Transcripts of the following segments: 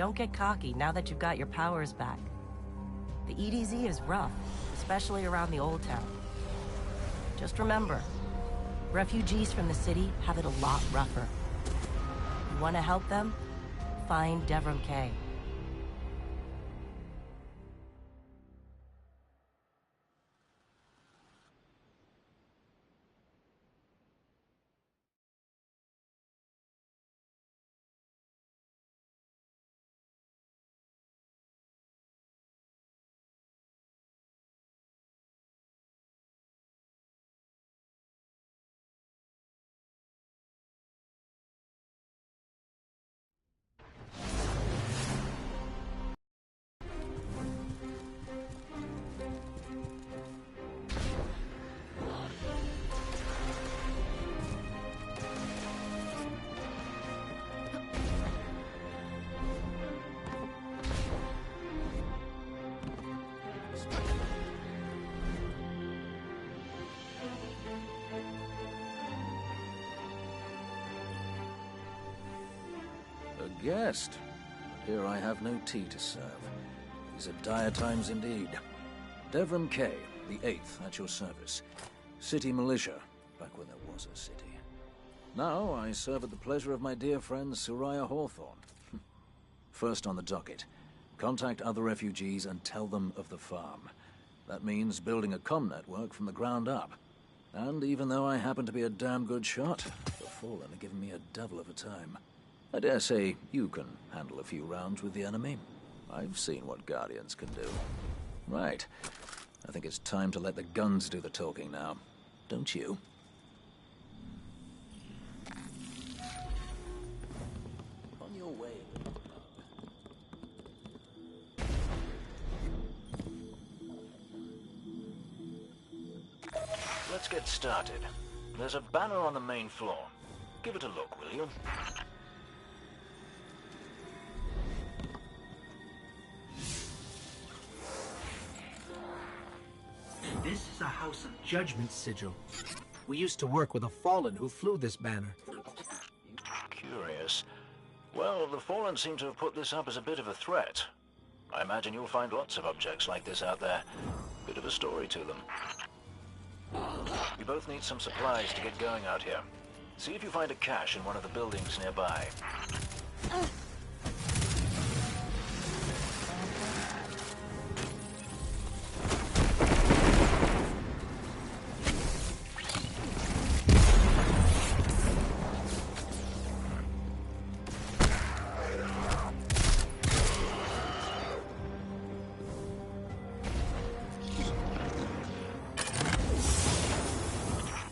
don't get cocky now that you've got your powers back. The EDZ is rough, especially around the Old Town. Just remember, refugees from the city have it a lot rougher. You want to help them? Find Devrim Kay. A guest? Here I have no tea to serve. These are dire times indeed. Devrim Kay, the 8th, at your service. City militia, back when there was a city. Now I serve at the pleasure of my dear friend Soraya Hawthorne. First on the docket, contact other refugees and tell them of the farm. That means building a comm network from the ground up. And even though I happen to be a damn good shot, the Fallen are giving me a devil of a time. I dare say you can handle a few rounds with the enemy. I've seen what Guardians can do. Right. I think it's time to let the guns do the talking now. Don't you? On your way. Let's get started. There's a banner on the main floor. Give it a look, will you? This is a House of Judgment sigil. We used to work with a Fallen who flew this banner. Curious. Well, the Fallen seem to have put this up as a bit of a threat. I imagine you'll find lots of objects like this out there. Bit of a story to them. We both need some supplies to get going out here. See if you find a cache in one of the buildings nearby.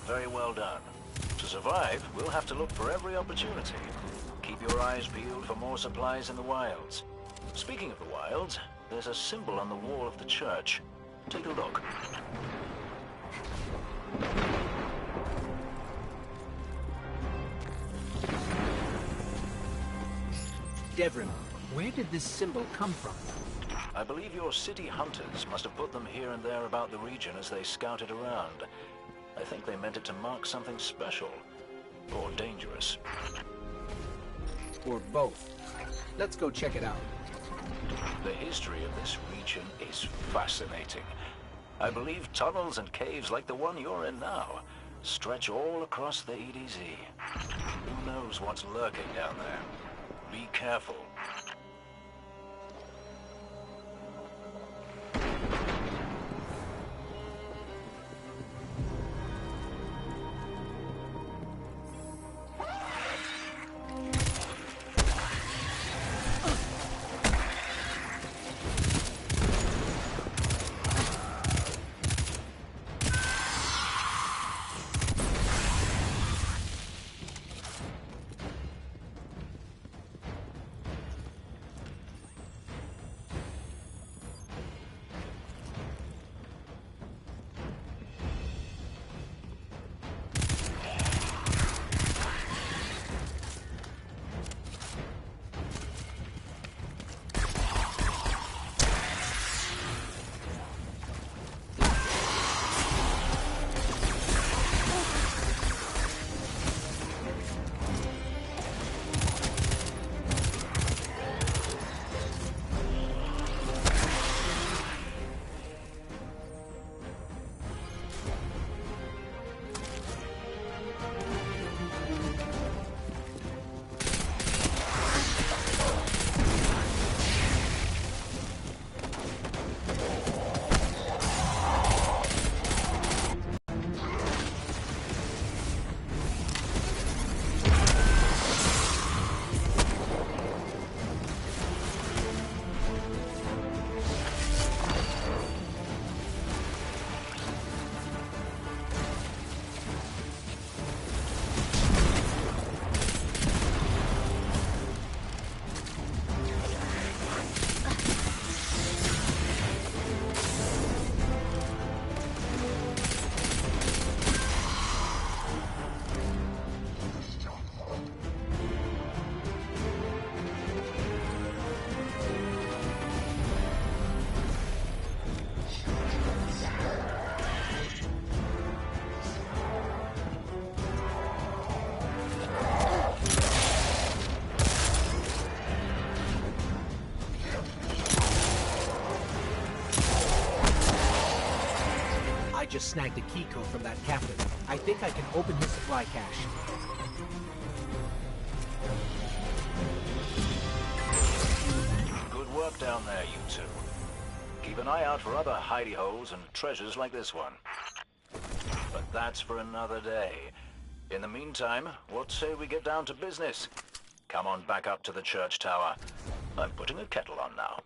Very well done. To survive, we'll have to look for every opportunity. Keep your eyes peeled for more supplies in the wilds. Speaking of the wilds, there's a symbol on the wall of the church. Take a look. Devrim, where did this symbol come from? I believe your city hunters must have put them here and there about the region as they scouted around. I think they meant it to mark something special. Or dangerous. Or both. Let's go check it out. The history of this region is fascinating. I believe tunnels and caves like the one you're in now stretch all across the EDZ. Who knows what's lurking down there? Be careful. just snagged a key code from that captain. I think I can open his supply cache. Good work down there, you two. Keep an eye out for other hidey holes and treasures like this one. But that's for another day. In the meantime, what say we get down to business? Come on back up to the church tower. I'm putting a kettle on now.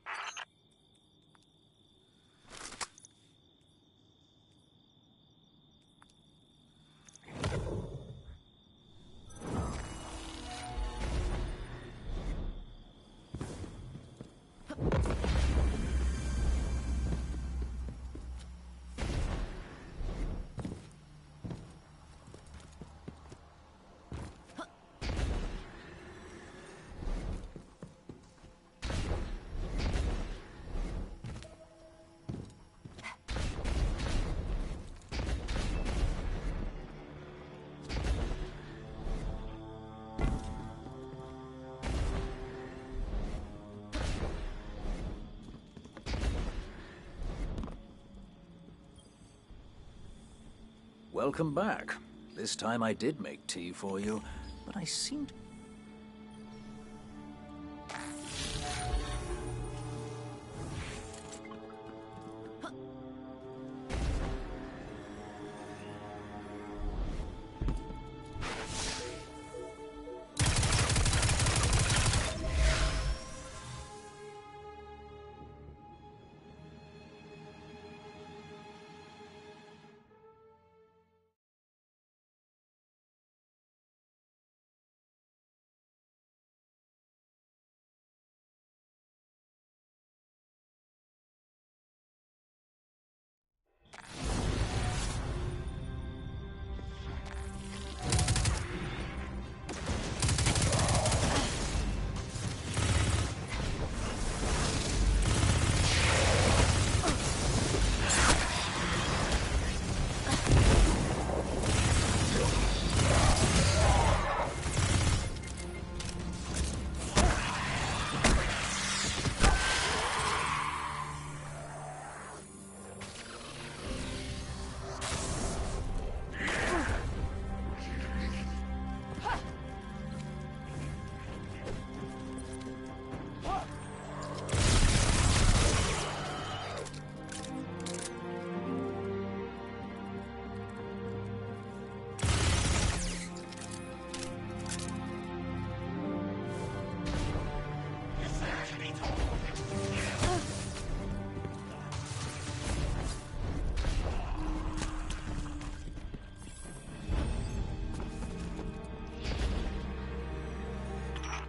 Welcome back. This time I did make tea for you, but I seemed...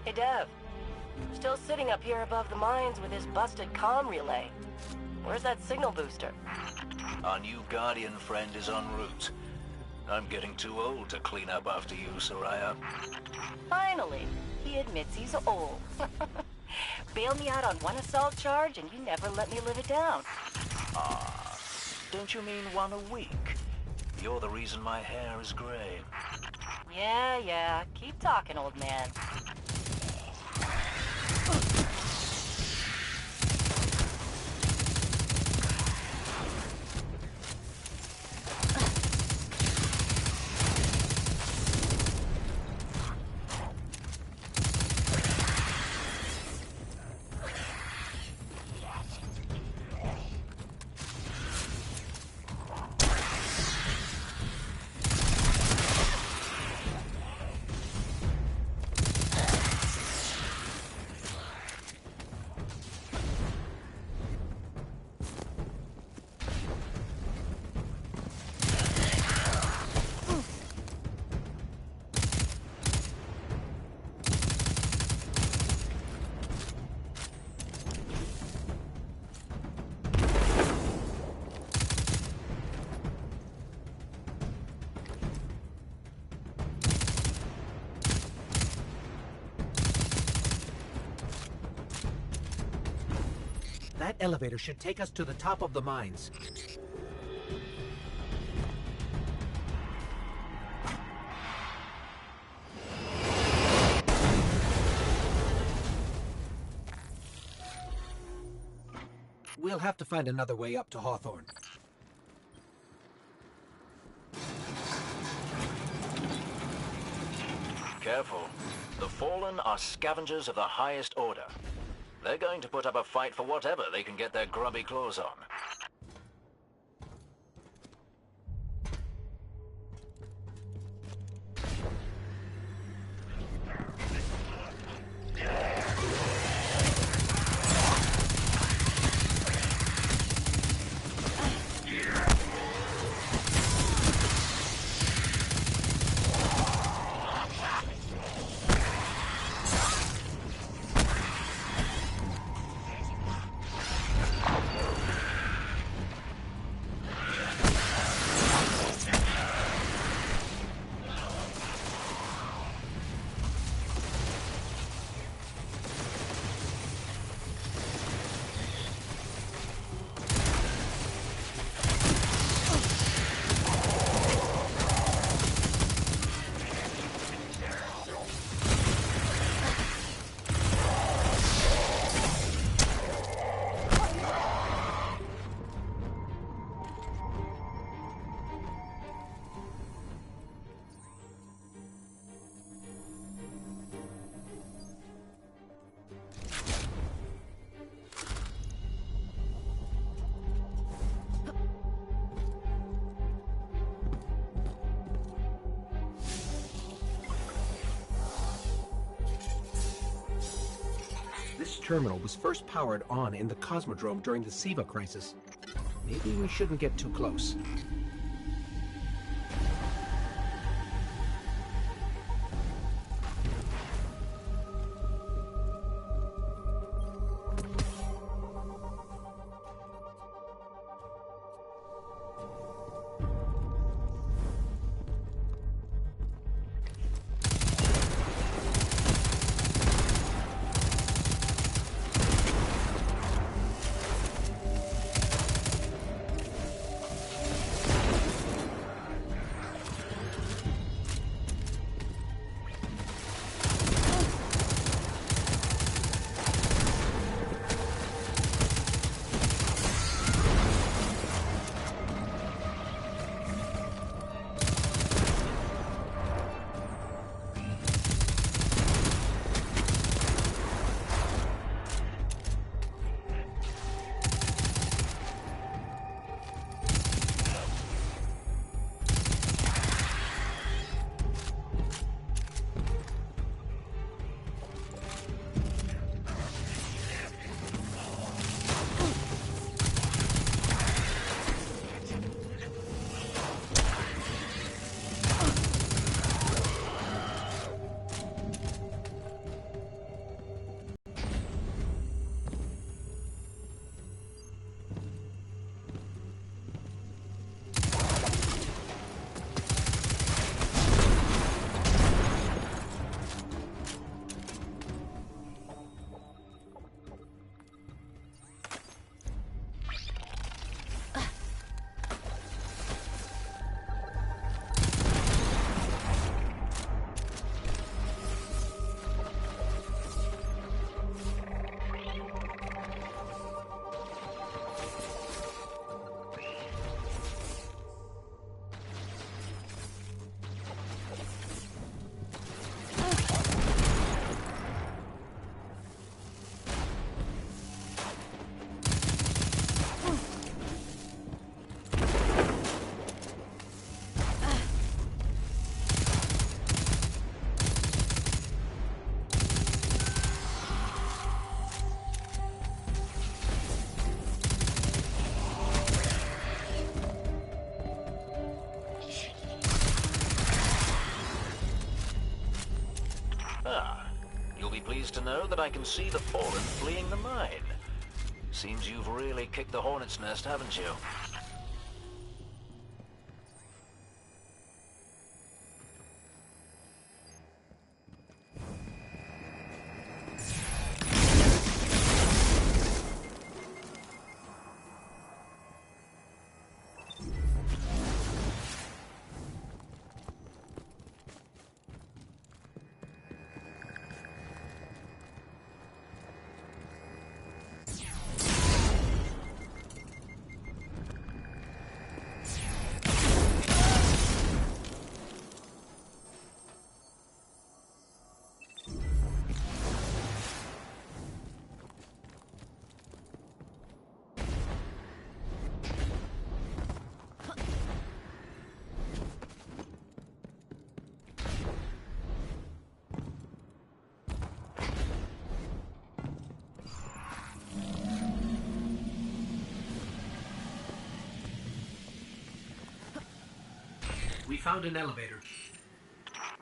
Hey, Dev. Still sitting up here above the mines with his busted comm relay. Where's that signal booster? Our new Guardian friend is en route. I'm getting too old to clean up after you, Soraya. Finally, he admits he's old. Bailed me out on one assault charge and you never let me live it down. Ah, don't you mean one a week? You're the reason my hair is gray. Yeah. Keep talking, old man. That elevator should take us to the top of the mines. We'll have to find another way up to Hawthorne. Careful. The Fallen are scavengers of the highest order. They're going to put up a fight for whatever they can get their grubby claws on. This terminal was first powered on in the Cosmodrome during the Siva crisis. Maybe we shouldn't get too close. Pleased to know that I can see the Fallen fleeing the mine. Seems you've really kicked the hornet's nest, haven't you? We found an elevator.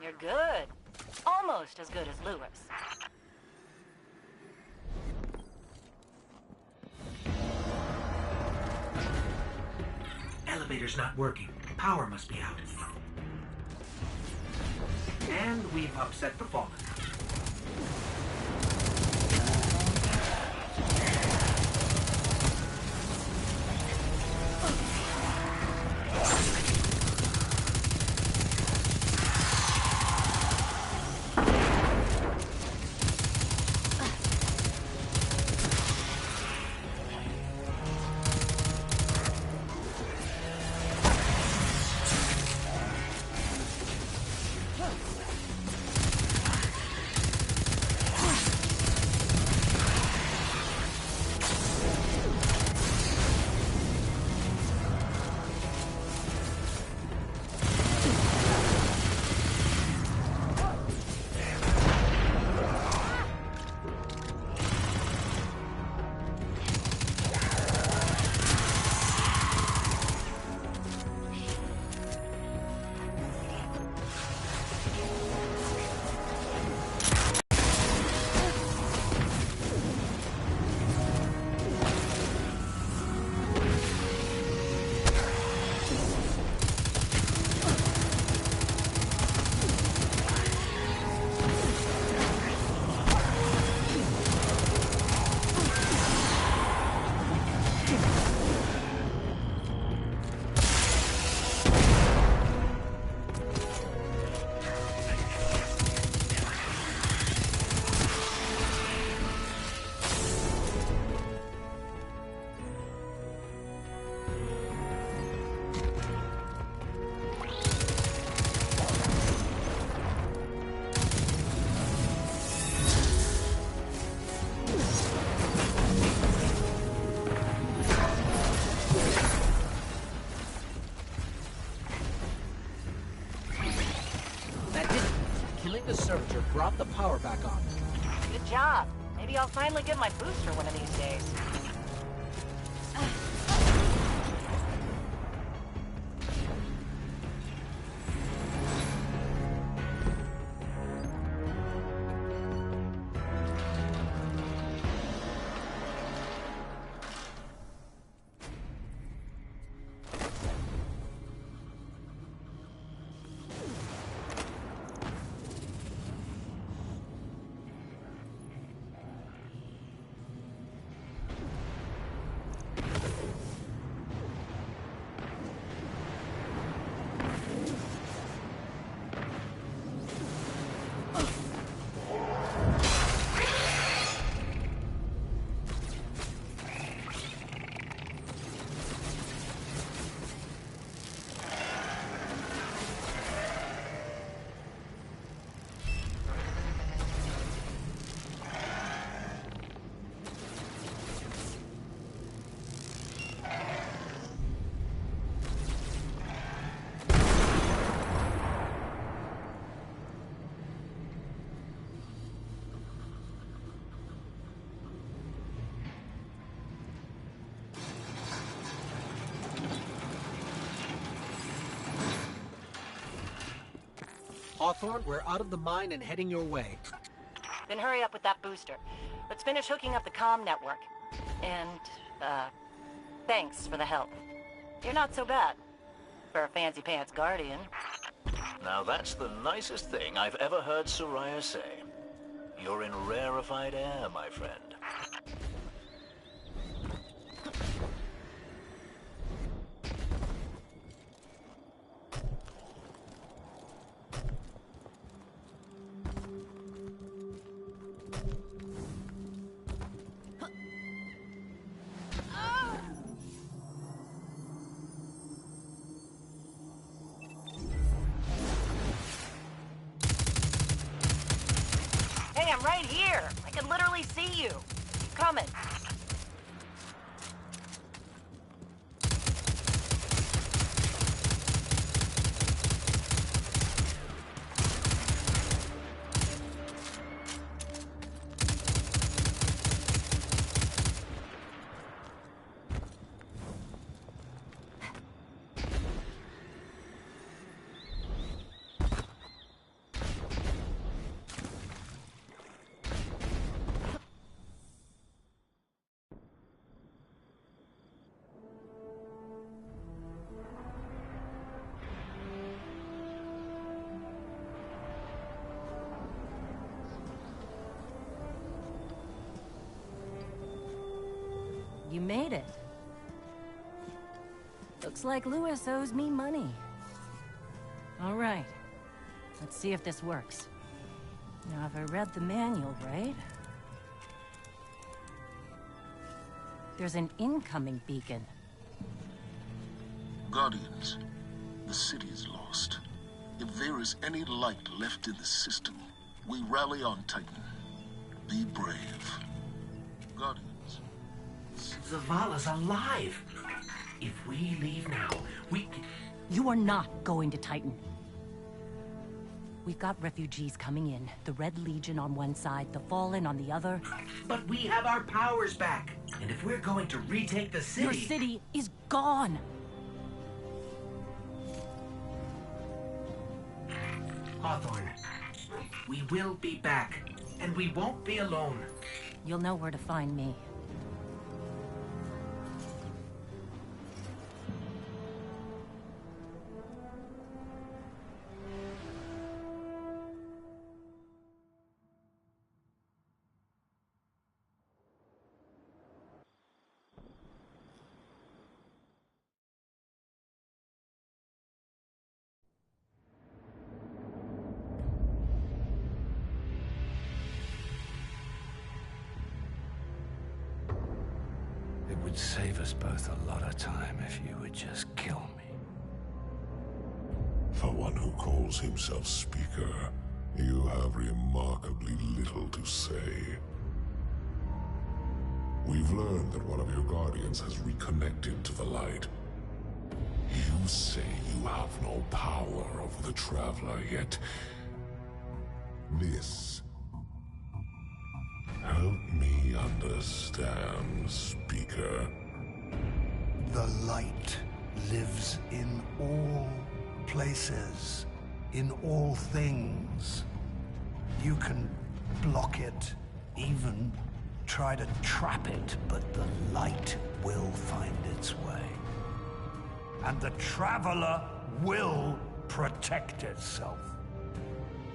You're good. Almost as good as Lewis. Elevator's not working. Power must be out. And we've upset the Fallen. The Surger brought the power back on. Good job. Maybe I'll finally get my booster one of these days. Hawthorne, we're out of the mine and heading your way. Then hurry up with that booster. Let's finish hooking up the comm network. And, thanks for the help. You're not so bad. For a fancy pants guardian. Now that's the nicest thing I've ever heard Soraya say. You're in rarefied air, my friend. Hey, I'm right here. I can literally see you. Keep coming. made it. Looks like Lewis owes me money. All right. Let's see if this works. Now, if I read the manual right... There's an incoming beacon. Guardians, the city is lost. If there is any light left in the system, we rally on Titan. Be brave. Guardians. Zavala's alive! If we leave now, we... You are not going to Titan. We've got refugees coming in. The Red Legion on one side, the Fallen on the other. But we have our powers back. And if we're going to retake the city... Your city is gone! Hawthorne, we will be back. And we won't be alone. You'll know where to find me. It would save us both a lot of time if you would just kill me. For one who calls himself Speaker, you have remarkably little to say. We've learned that one of your Guardians has reconnected to the light. You say you have no power over the Traveler, yet... This... Help me understand, Speaker. The light lives in all places, in all things. You can block it, even try to trap it, but the light will find its way. And the Traveler will protect itself.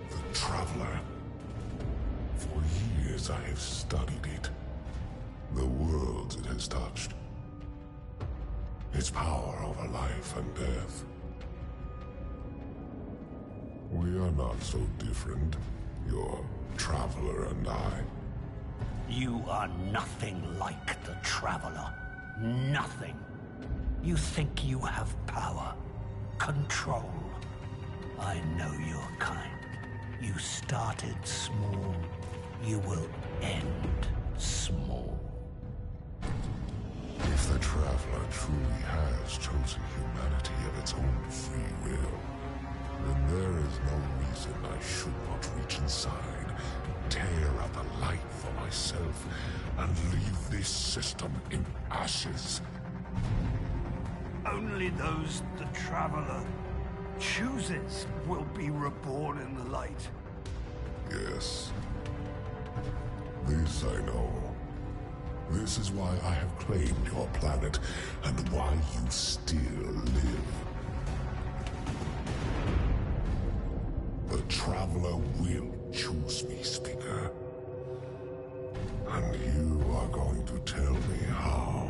The Traveler. For years I have studied it. The worlds it has touched. Its power over life and death. We are not so different, your Traveler and I. You are nothing like the Traveler. Nothing. You think you have power, control. I know your kind. You started small. You will end small. If the Traveler truly has chosen humanity of its own free will, then there is no reason I should not reach inside, tear out the light for myself, and leave this system in ashes. Only those the Traveler chooses will be reborn in the light. Yes. This I know. This is why I have claimed your planet, and why you still live. The Traveler will choose me, Speaker. And you are going to tell me how.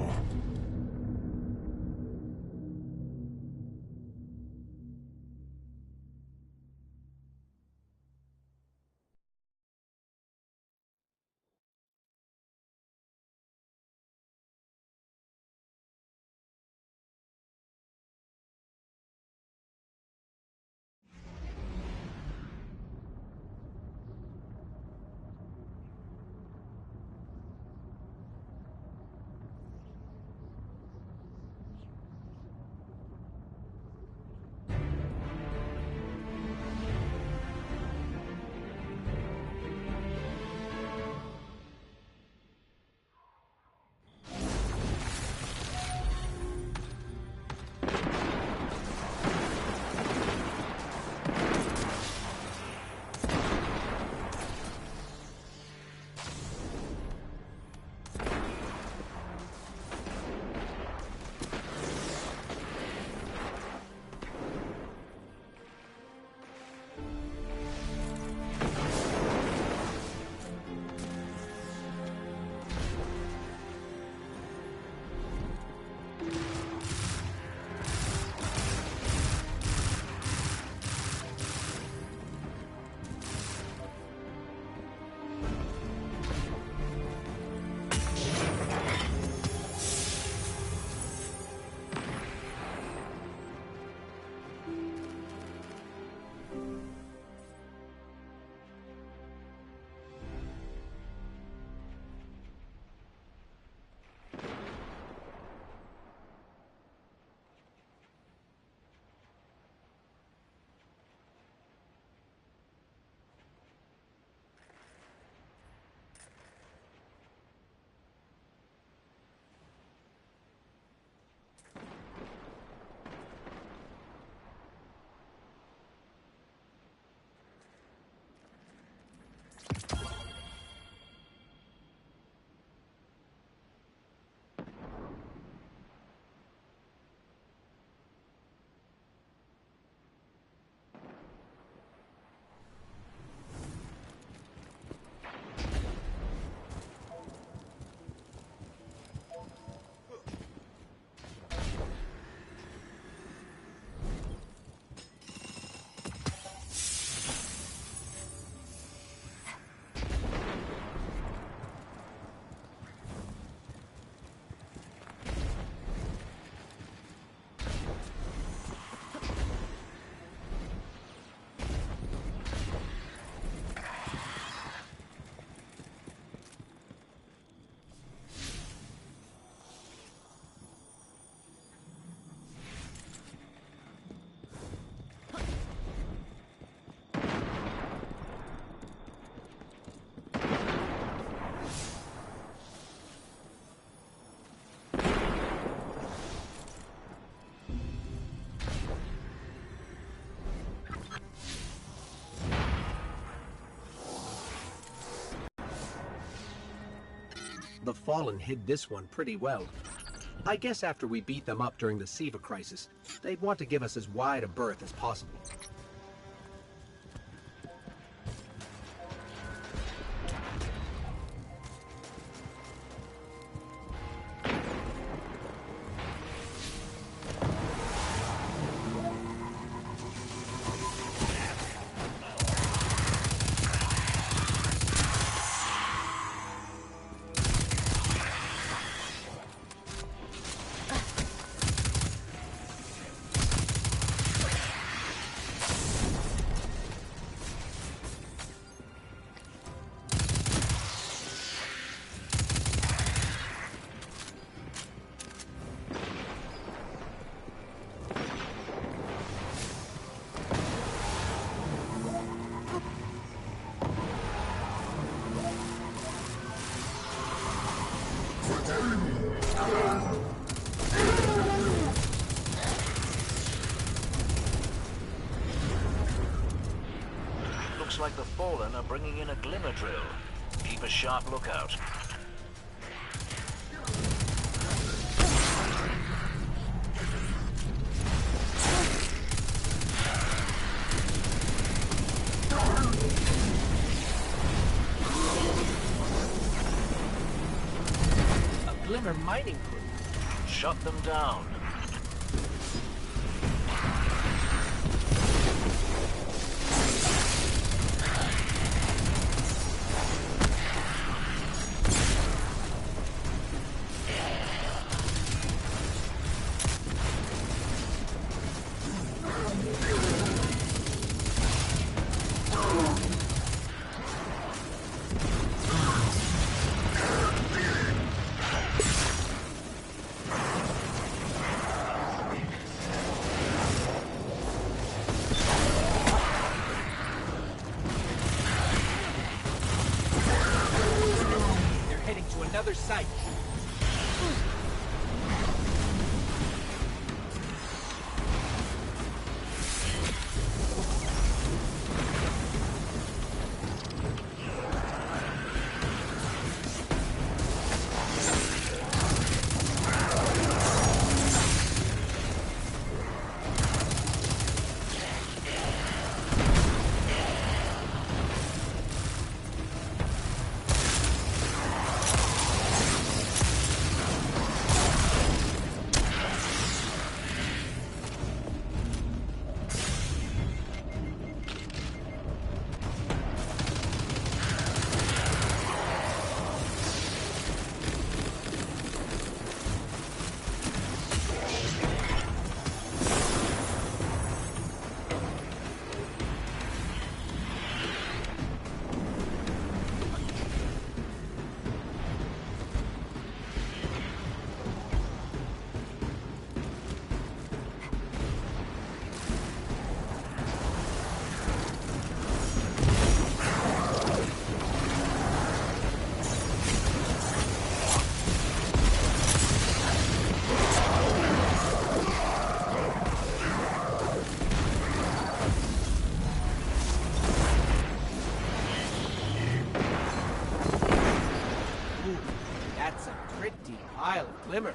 The Fallen hid this one pretty well. I guess after we beat them up during the Siva crisis, they'd want to give us as wide a berth as possible. Looks like the Fallen are bringing in a glimmer drill. Keep a sharp lookout. A Glimmer mining crew. Shut them down. Another site. Glimmer.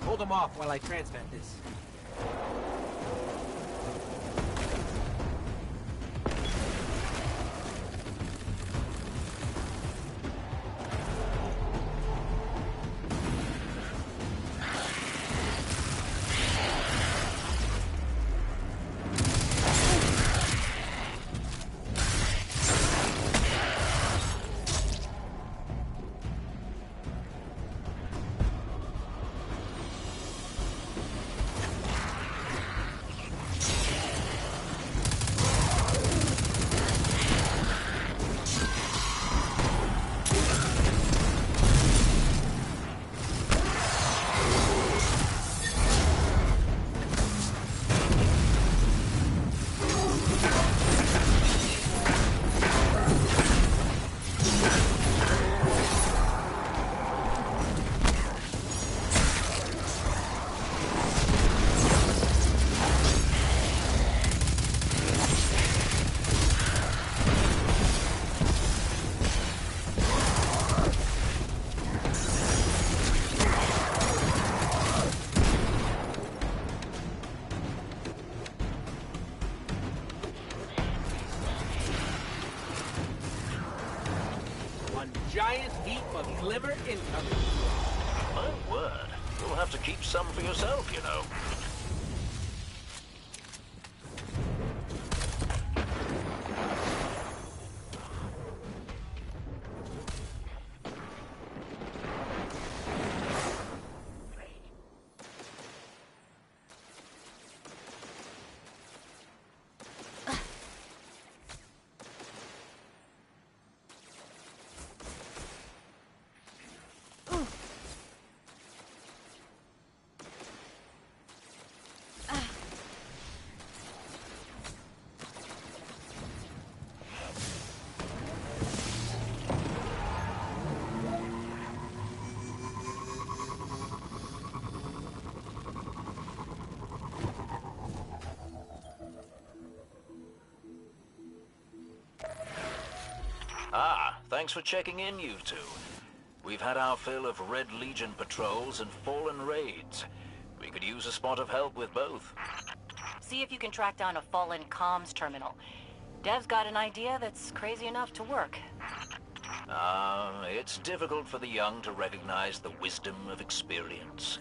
Hold them off while I transmit this. giant heap of liver incoming. My word. You'll have to keep some for yourself, you know. Thanks for checking in, you two. We've had our fill of Red Legion patrols and Fallen raids. We could use a spot of help with both. See if you can track down a Fallen comms terminal. Dev's got an idea that's crazy enough to work. It's difficult for the young to recognize the wisdom of experience.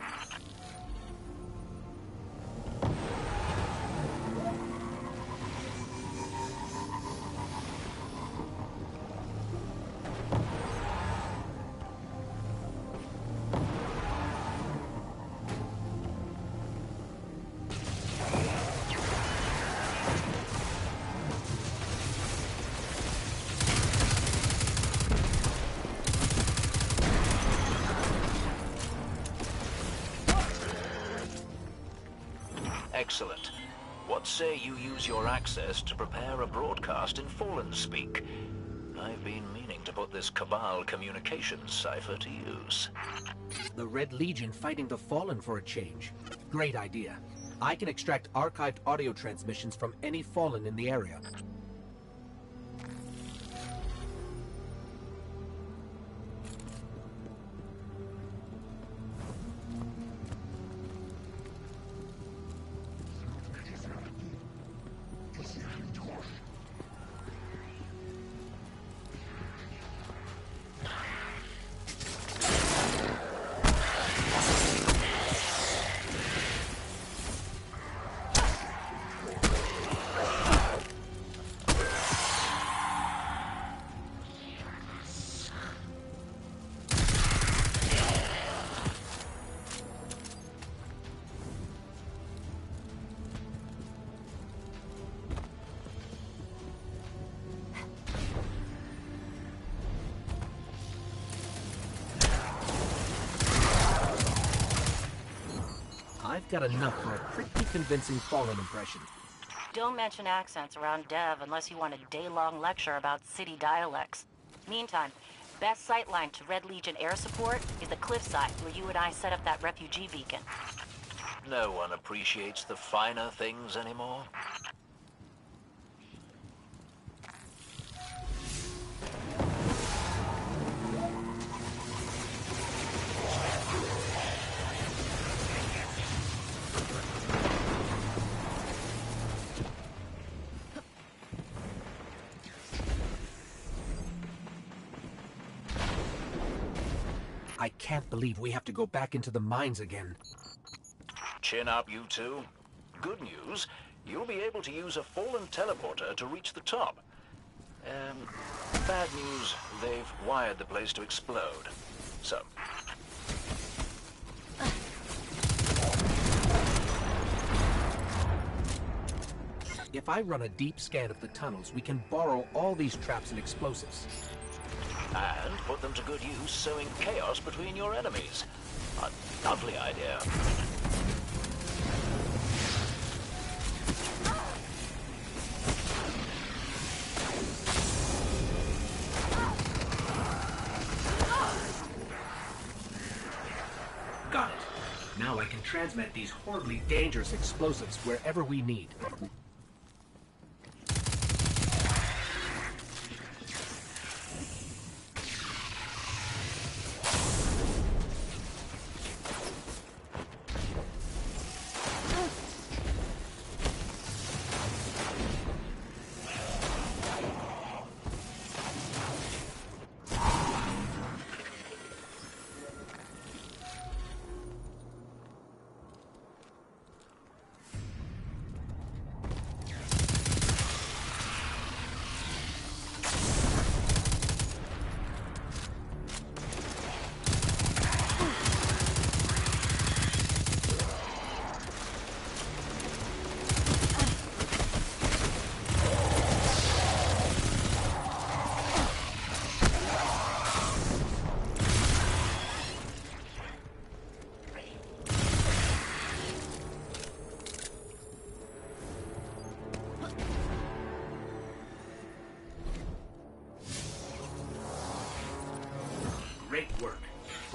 Excellent. What say you use your access to prepare a broadcast in Fallen speak? I've been meaning to put this Cabal communications cipher to use. The Red Legion fighting the Fallen for a change. Great idea. I can extract archived audio transmissions from any Fallen in the area. I've got enough for a pretty convincing Fallen impression. Don't mention accents around Dev unless you want a day-long lecture about city dialects. Meantime, best sightline to Red Legion air support is the cliffside where you and I set up that refugee beacon. No one appreciates the finer things anymore. I can't believe we have to go back into the mines again. Chin up, you two. Good news, you'll be able to use a Fallen teleporter to reach the top. Bad news, they've wired the place to explode. So... If I run a deep scan of the tunnels, we can borrow all these traps and explosives. And put them to good use sowing chaos between your enemies. A lovely idea. Got it. Now I can transmit these horribly dangerous explosives wherever we need.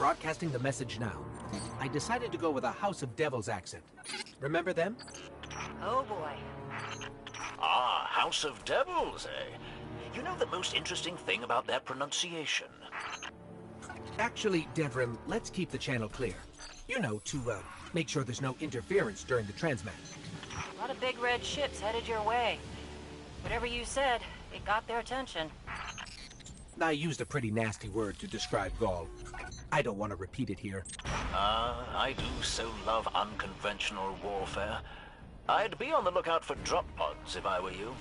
Broadcasting the message now. I decided to go with a House of Devils accent. Remember them? Oh boy. Ah, House of Devils, eh? You know the most interesting thing about their pronunciation? Actually, Devrim, let's keep the channel clear. You know, to, make sure there's no interference during the transmat. A lot of big red ships headed your way. Whatever you said, it got their attention. I used a pretty nasty word to describe Gaul. I don't want to repeat it here. I do so love unconventional warfare. I'd be on the lookout for drop pods if I were you.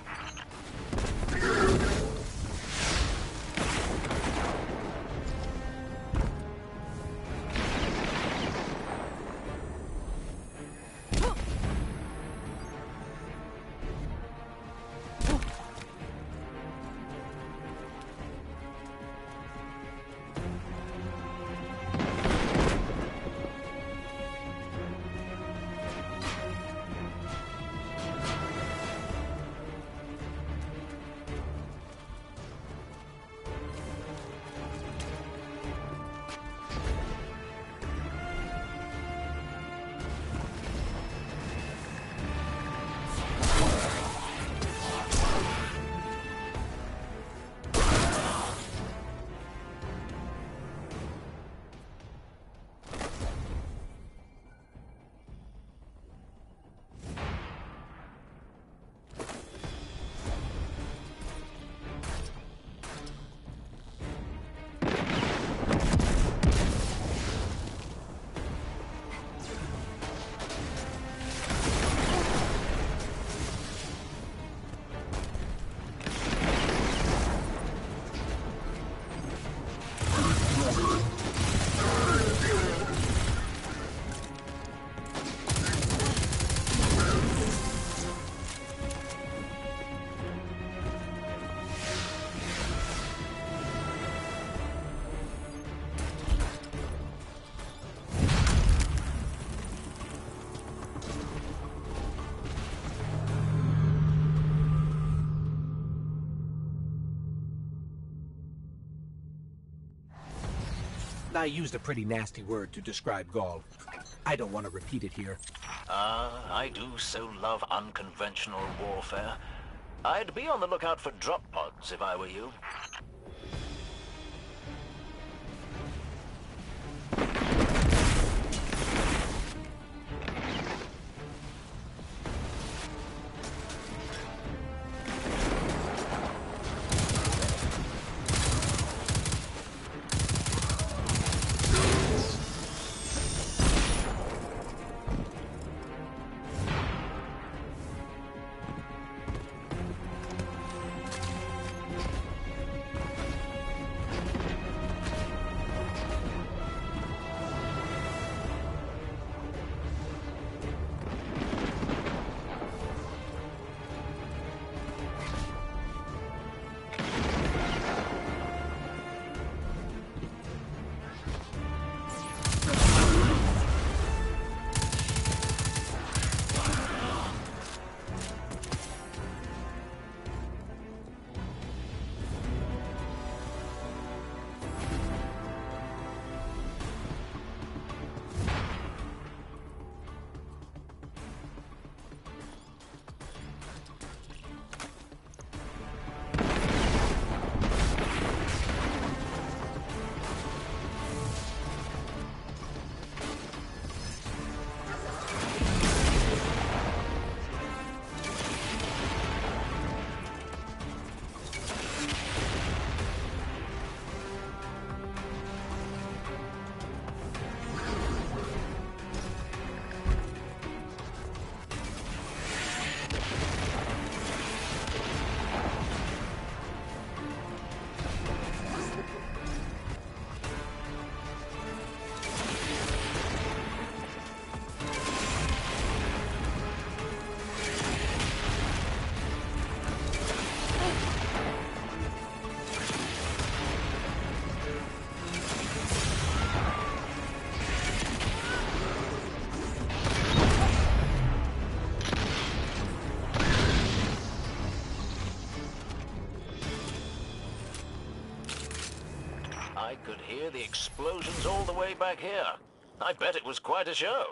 I used a pretty nasty word to describe Gaul. I don't want to repeat it here. I do so love unconventional warfare. I'd be on the lookout for drop pods if I were you. could hear the explosions all the way back here. I bet it was quite a show.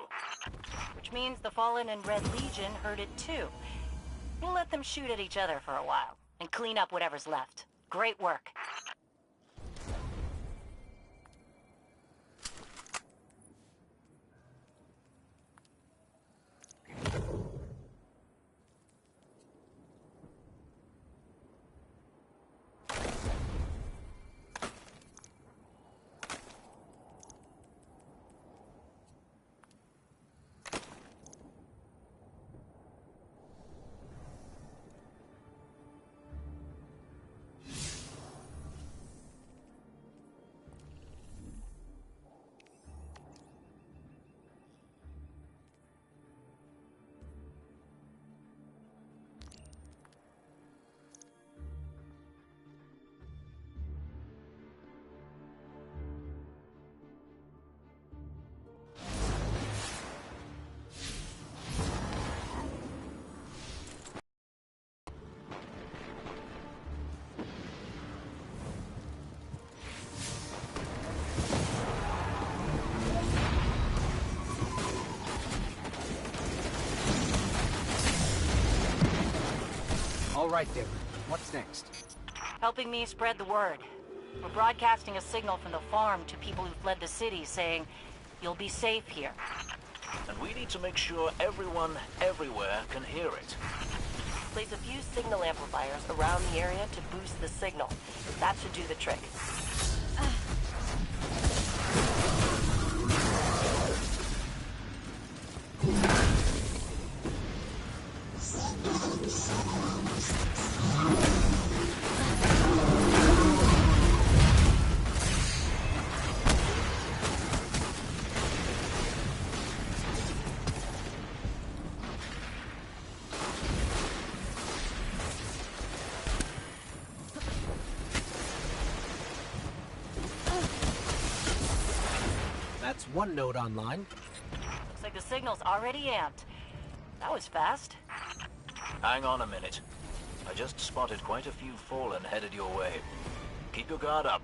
Which means the Fallen and Red Legion heard it too. We'll let them shoot at each other for a while, and clean up whatever's left. Great work. All right, Devin. What's next? Helping me spread the word. We're broadcasting a signal from the farm to people who fled the city saying, you'll be safe here. And we need to make sure everyone, everywhere, can hear it. Place a few signal amplifiers around the area to boost the signal. That should do the trick. That's one node online. Looks like the signal's already amped. That was fast. Hang on a minute. I just spotted quite a few Fallen headed your way. Keep your guard up.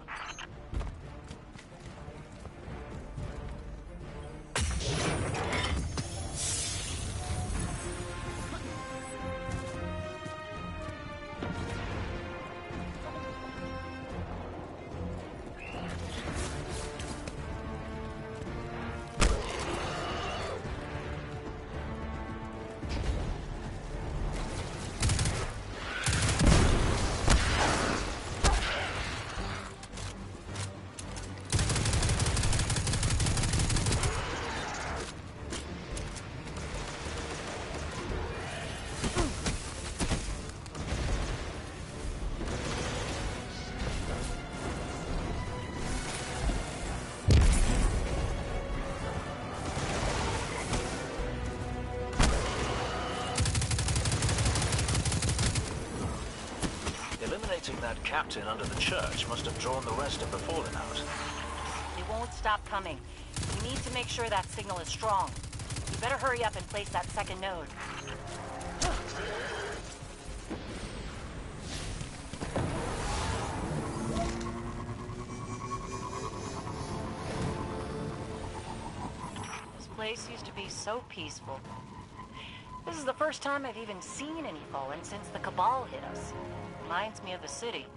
Eliminating that captain under the church must have drawn the rest of the Fallen out. They won't stop coming. We need to make sure that signal is strong. You better hurry up and place that second node. This place used to be so peaceful. This is the first time I've even seen any Fallen since the Cabal hit us. Reminds me of the city.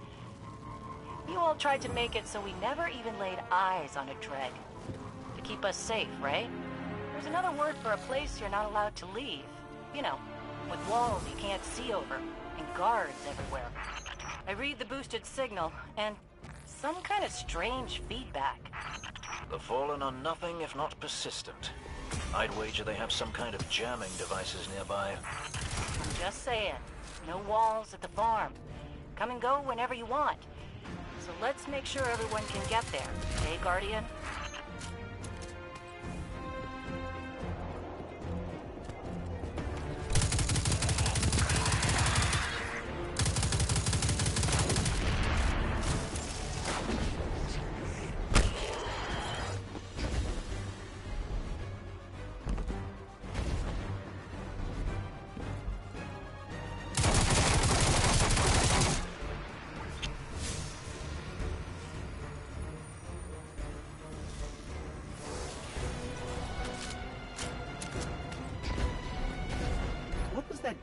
You all tried to make it so we never even laid eyes on a Dread. To keep us safe, right? There's another word for a place you're not allowed to leave. You know, with walls you can't see over, and guards everywhere. I read the boosted signal, and some kind of strange feedback. The Fallen are nothing if not persistent. I'd wager they have some kind of jamming devices nearby. I'm just saying, no walls at the farm. Come and go whenever you want. So let's make sure everyone can get there. Okay, Guardian?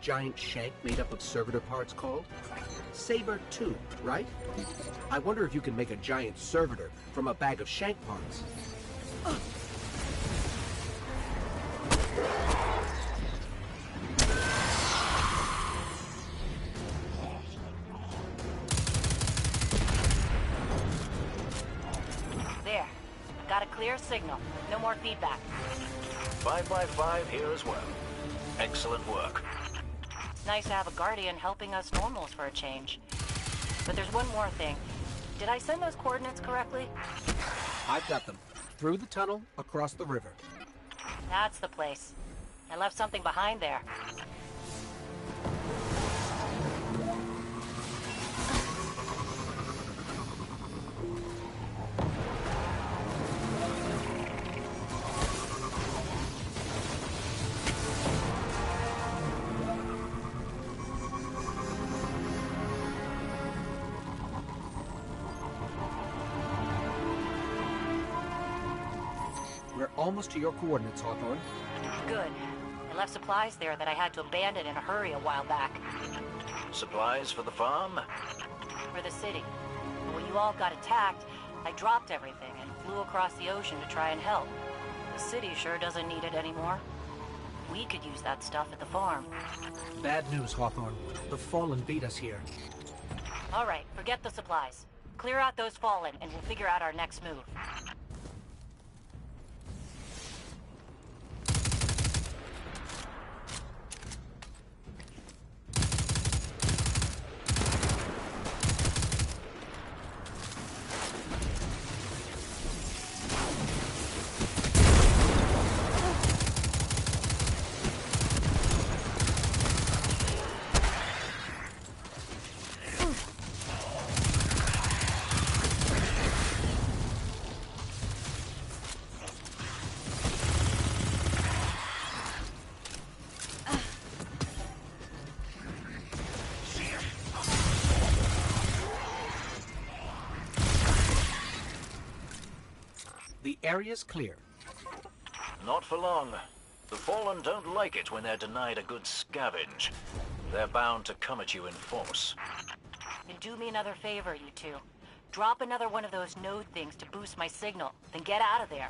giant shank made up of servitor parts called? Saber 2, right? I wonder if you can make a giant servitor from a bag of shank parts. There. Got a clear signal. No more feedback. 555 here as well. Excellent work. It's nice to have a Guardian helping us normals for a change. But there's one more thing. Did I send those coordinates correctly? I've got them. Through the tunnel, across the river. That's the place. I left something behind there. We're almost to your coordinates, Hawthorne. Good. I left supplies there that I had to abandon in a hurry a while back. Supplies for the farm? For the city. But when you all got attacked, I dropped everything and flew across the ocean to try and help. The city sure doesn't need it anymore. We could use that stuff at the farm. Bad news, Hawthorne. The Fallen beat us here. All right, forget the supplies. Clear out those Fallen, and we'll figure out our next move. The area's clear. Not for long. The Fallen don't like it when they're denied a good scavenge. They're bound to come at you in force. And do me another favor, you two. Drop another one of those node things to boost my signal, then get out of there.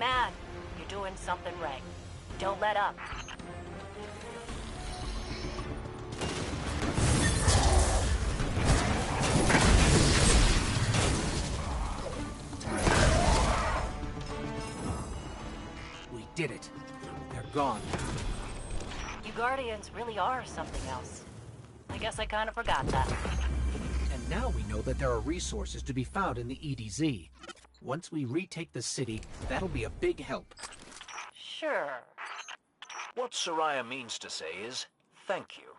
man, you're doing something right. Don't let up. We did it. They're gone. You Guardians really are something else. I guess I kind of forgot that. And now we know that there are resources to be found in the EDZ. Once we retake the city, that'll be a big help. Sure. What Soraya means to say is, thank you.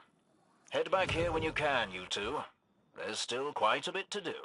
Head back here when you can, you two. There's still quite a bit to do.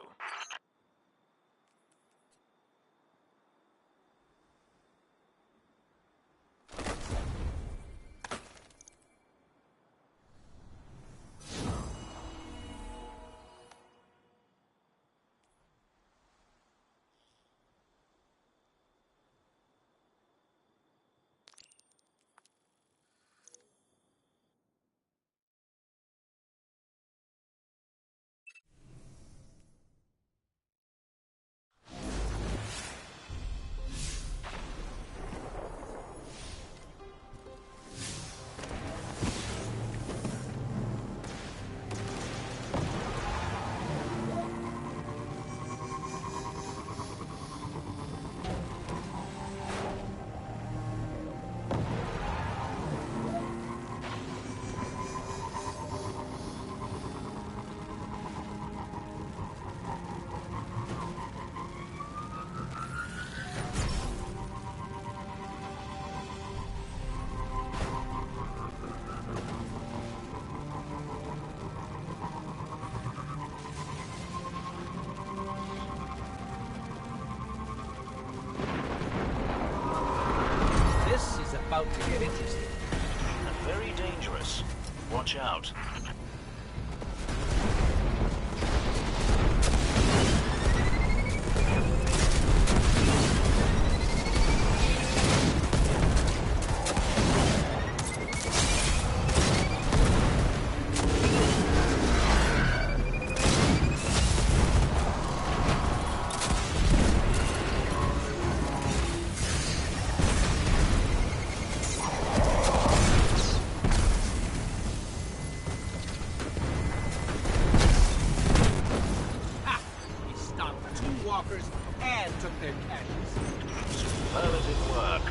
About to get interesting. And very dangerous. Watch out. And took their caches. Superlative work.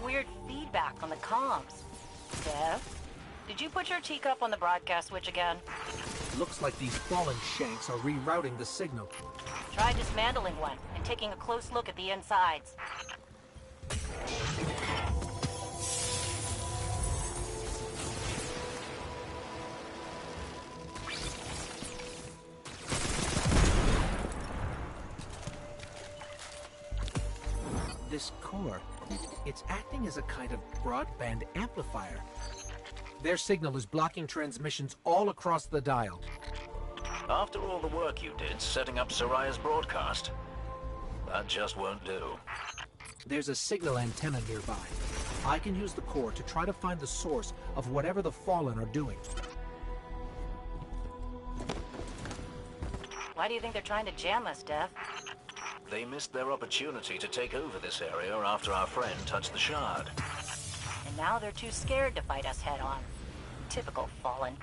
Weird feedback on the comms. Dev, did you put your teacup on the broadcast switch again? Looks like these fallen shanks are rerouting the signal. Try dismantling one and taking a close look at the insides. This core, it's acting as a kind of broadband amplifier. Their signal is blocking transmissions all across the dial. After all the work you did setting up Soraya's broadcast, that just won't do. There's a signal antenna nearby. I can use the core to try to find the source of whatever the Fallen are doing. Why do you think they're trying to jam us, Dev? They missed their opportunity to take over this area after our friend touched the Shard. And now they're too scared to fight us head-on. Typical Fallen.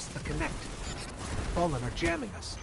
lost the connect. Fallen are jamming us.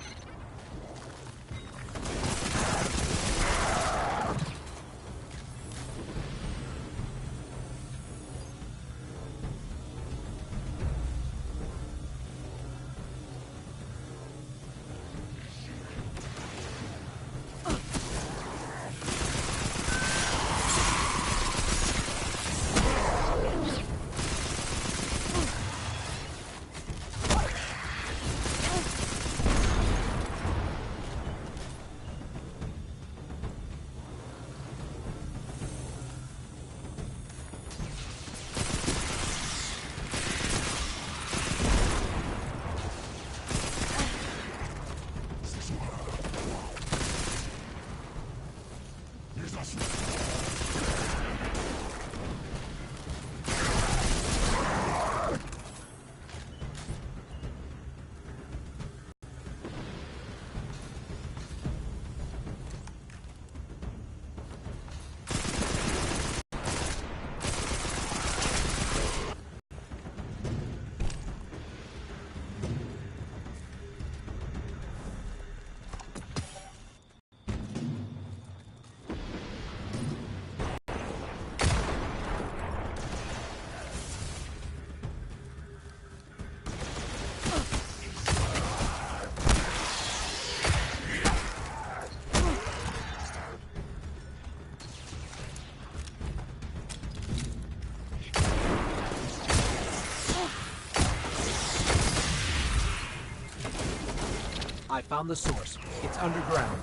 I found the source. It's underground.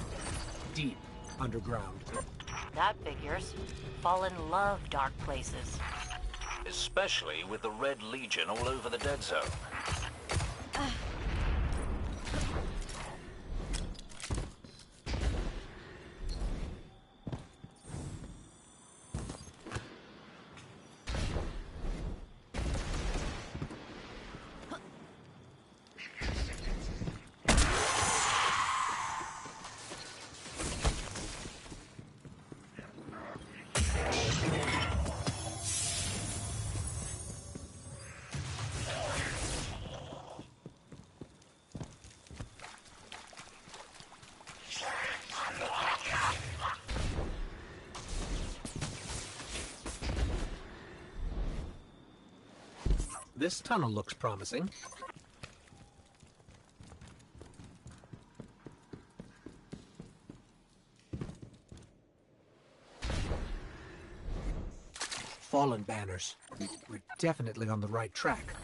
Deep underground. That figures. Fallen love dark places. Especially with the Red Legion all over the Dead Zone. This tunnel looks promising. Fallen banners. We're definitely on the right track.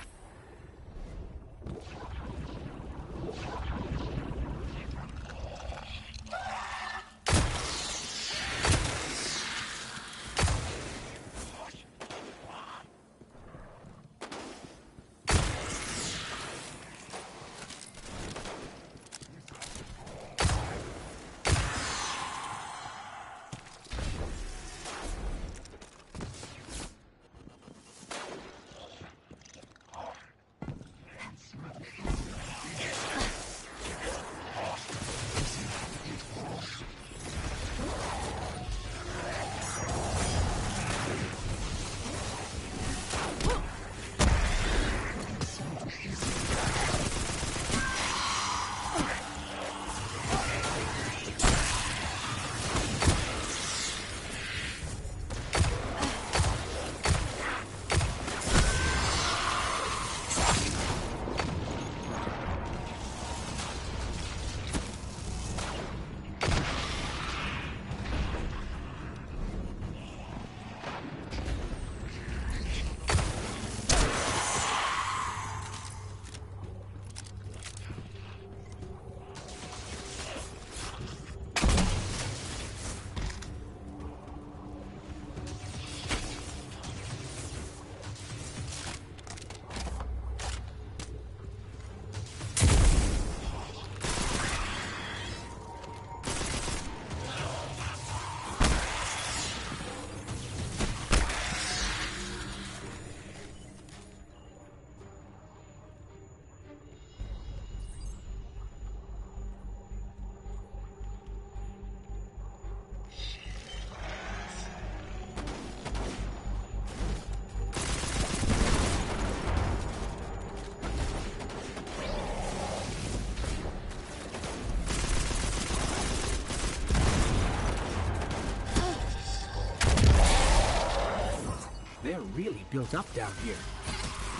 really built up down here.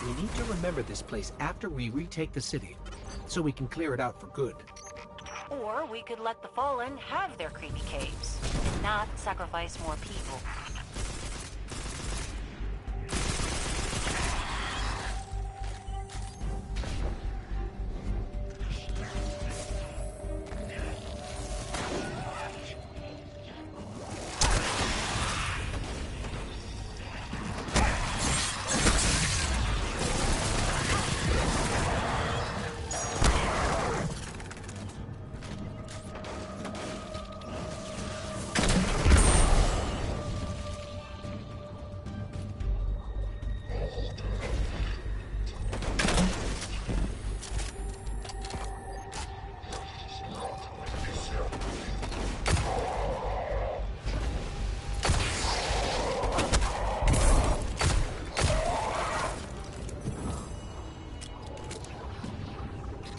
We need to remember this place after we retake the city, so we can clear it out for good. Or we could let the Fallen have their creepy caves, and not sacrifice more people.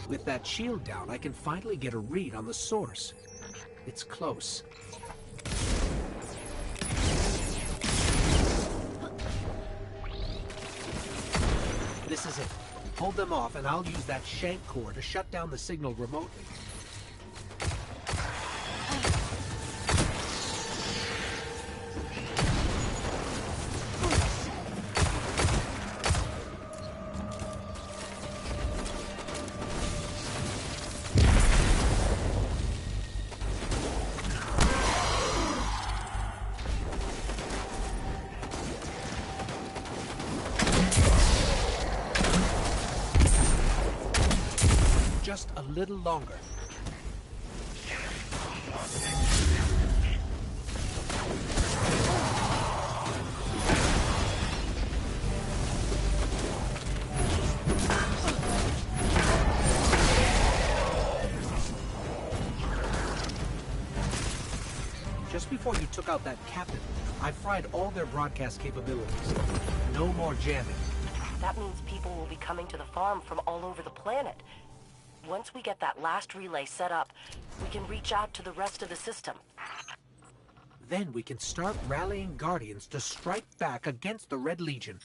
With that shield down, I can finally get a read on the source. It's close. This is it. Hold them off, and I'll use that shank core to shut down the signal remotely. Just a little longer. Just before you took out that captain, I fried all their broadcast capabilities. No more jamming. That means people will be coming to the farm from all over the planet. Once we get that last relay set up, we can reach out to the rest of the system. Then we can start rallying Guardians to strike back against the Red Legion.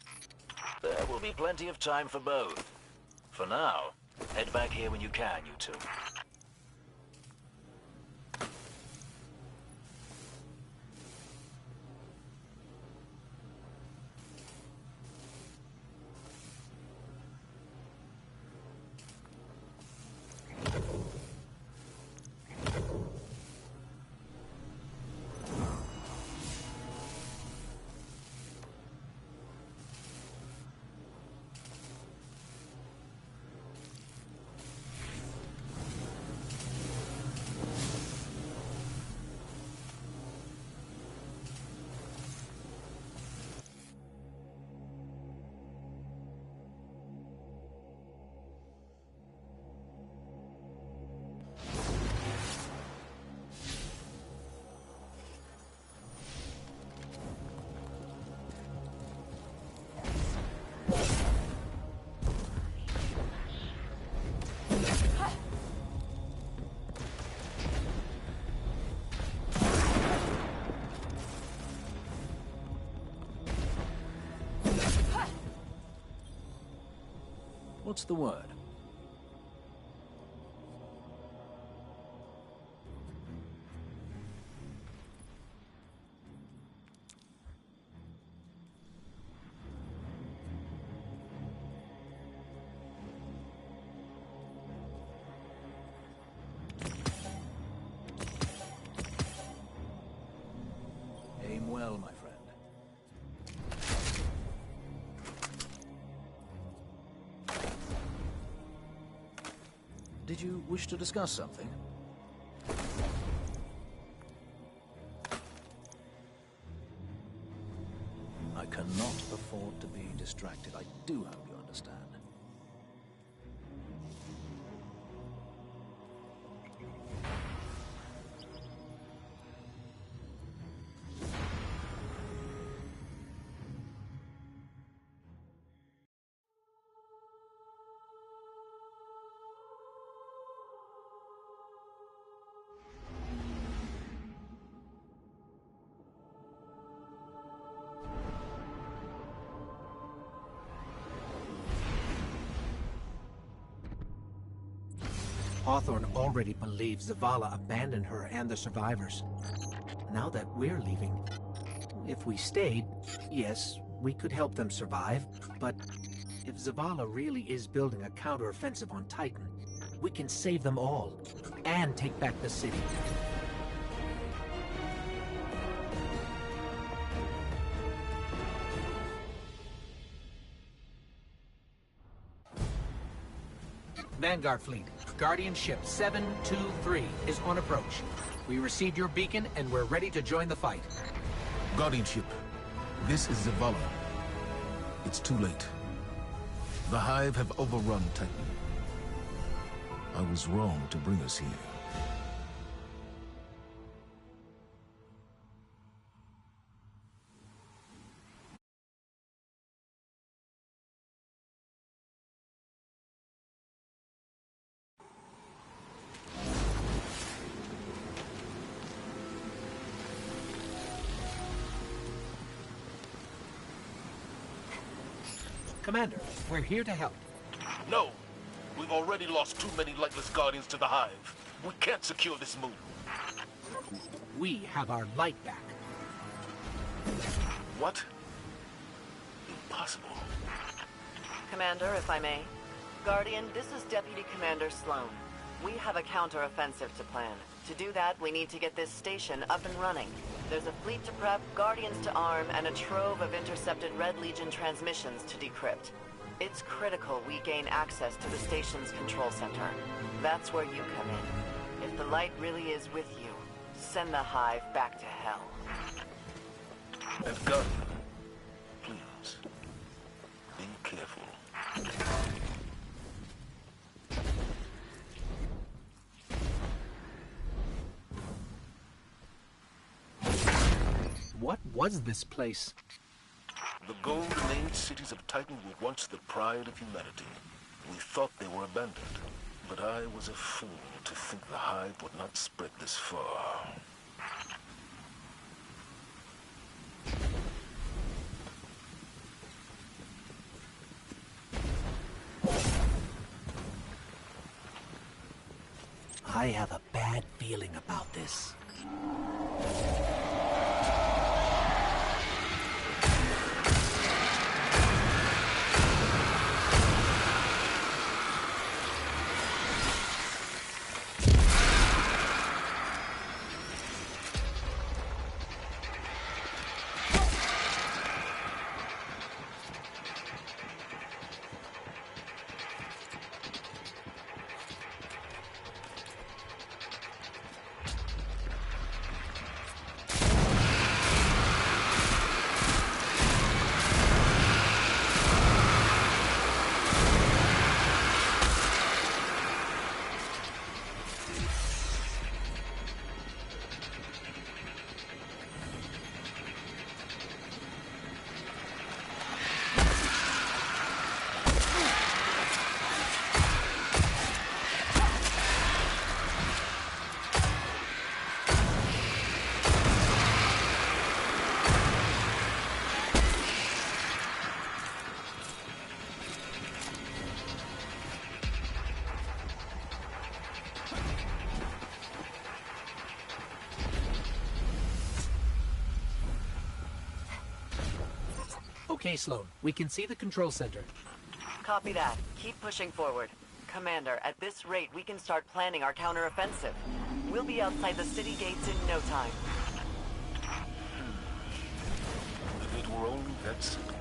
There will be plenty of time for both. For now, head back here when you can, you two. What's the word? Aim well, my friend. Did you wish to discuss something? I cannot afford to be distracted. I do hope you understand. Hawthorne already believes Zavala abandoned her and the survivors. Now that we're leaving, if we stayed, yes, we could help them survive, but if Zavala really is building a counteroffensive on Titan, we can save them all and take back the city. Vanguard Fleet, Guardian Ship 723 is on approach. We received your beacon and we're ready to join the fight. Guardian Ship, this is Zavala. It's too late. The Hive have overrun Titan. I was wrong to bring us here. Commander, we're here to help. No! We've already lost too many lightless Guardians to the Hive. We can't secure this moon. We have our light back. What? Impossible. Commander, if I may. Guardian, this is Deputy Commander Sloan. We have a counter-offensive to plan. To do that, we need to get this station up and running. There's a fleet to prep, Guardians to arm, and a trove of intercepted Red Legion transmissions to decrypt. It's critical we gain access to the station's control center. That's where you come in. If the light really is with you, send the Hive back to hell. And Guardian, please, be careful. What was this place? The gold-made cities of Titan were once the pride of humanity. We thought they were abandoned, but I was a fool to think the Hive would not spread this far. I have a bad feeling about this. Okay, Sloan. We can see the control center. Copy that. Keep pushing forward. Commander, at this rate, we can start planning our counteroffensive. We'll be outside the city gates in no time. If it were only that simple.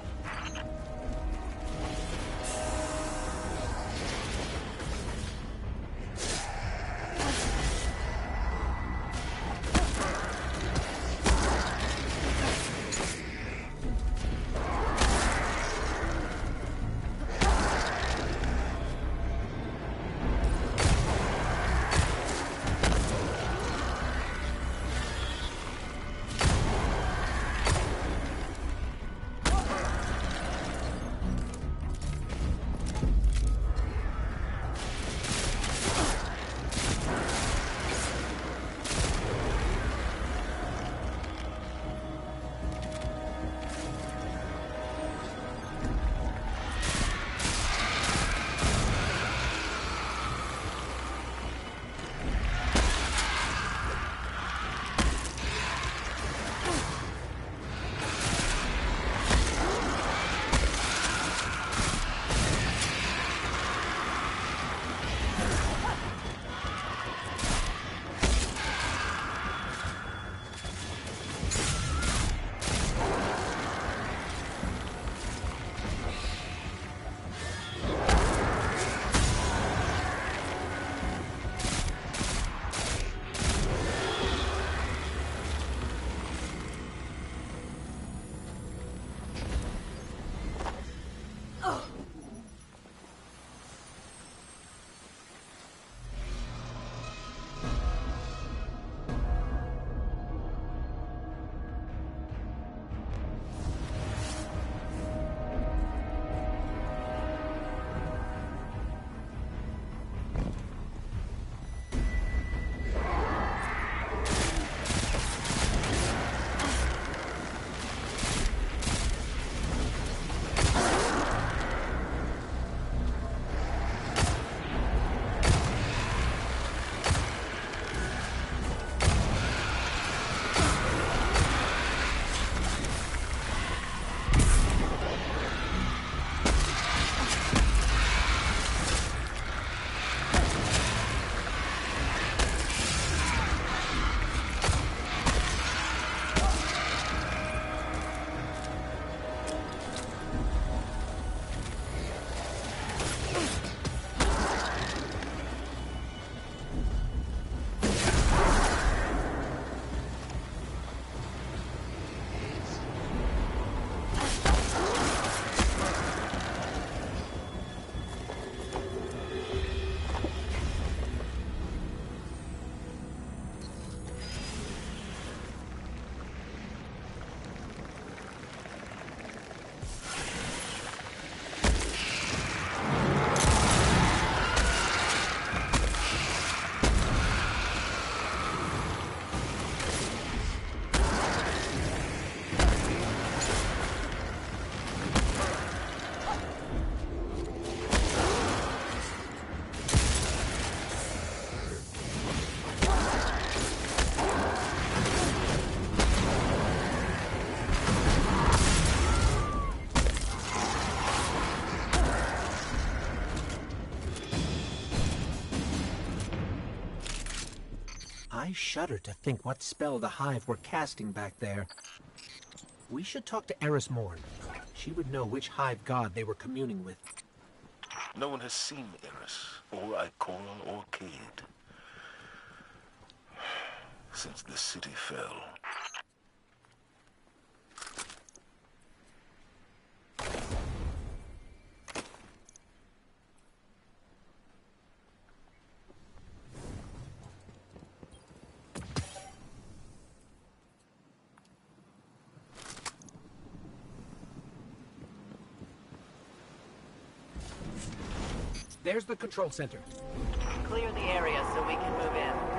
I shudder to think what spell the Hive were casting back there. We should talk to Eris Morn. She would know which Hive god they were communing with. No one has seen Eris, or Ikora, or Cayde since the city fell. There's the control center. Clear the area so we can move in.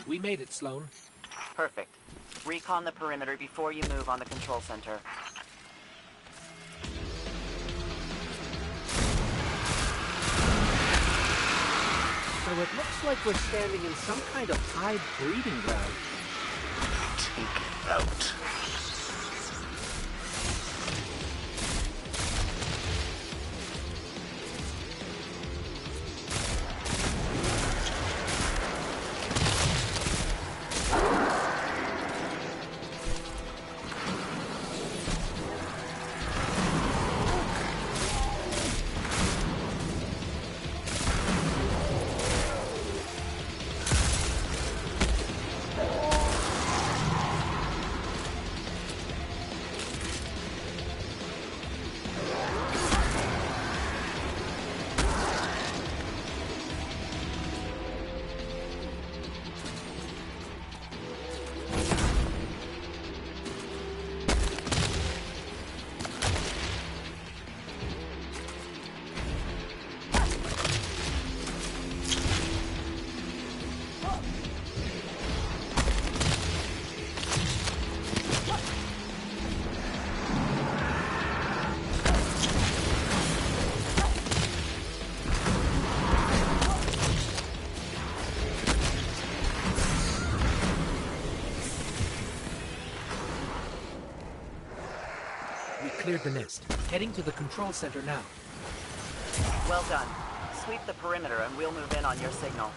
We made it, Sloan. Perfect. Recon the perimeter before you move on the control center. So it looks like we're standing in some kind of Hive breeding ground. Take it out. Cleared the nest. Heading to the control center now. Well done. Sweep the perimeter and we'll move in on your signal.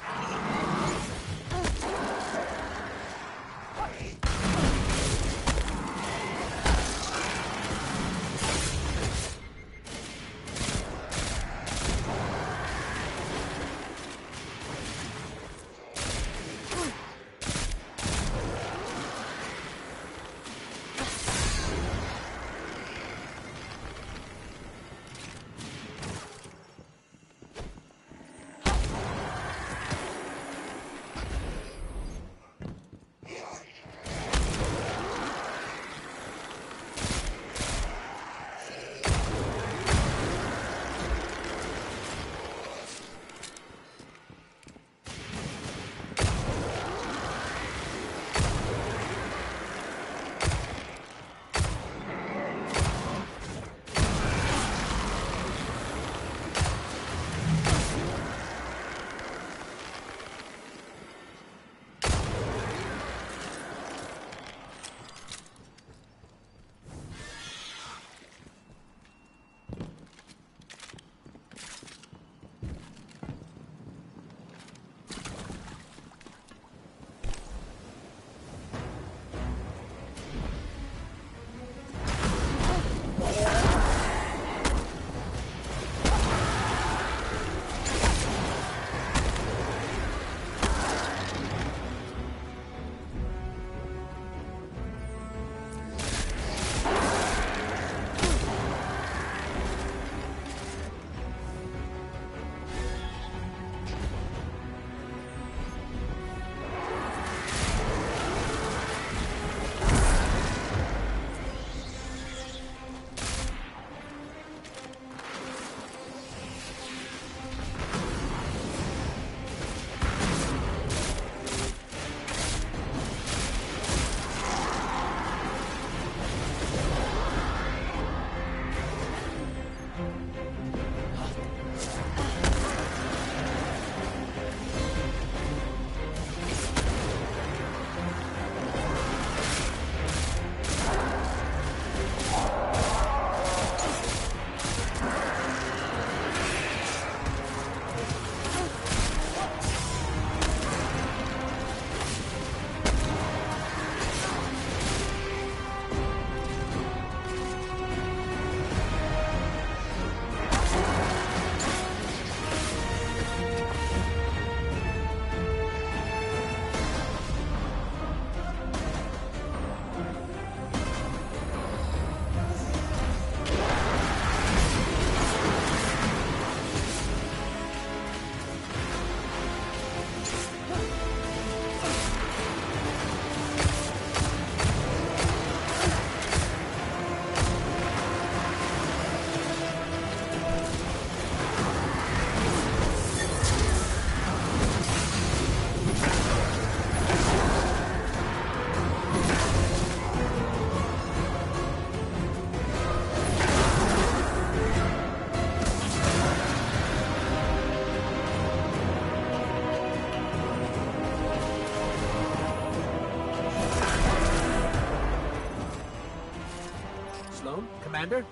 Sloan, Commander,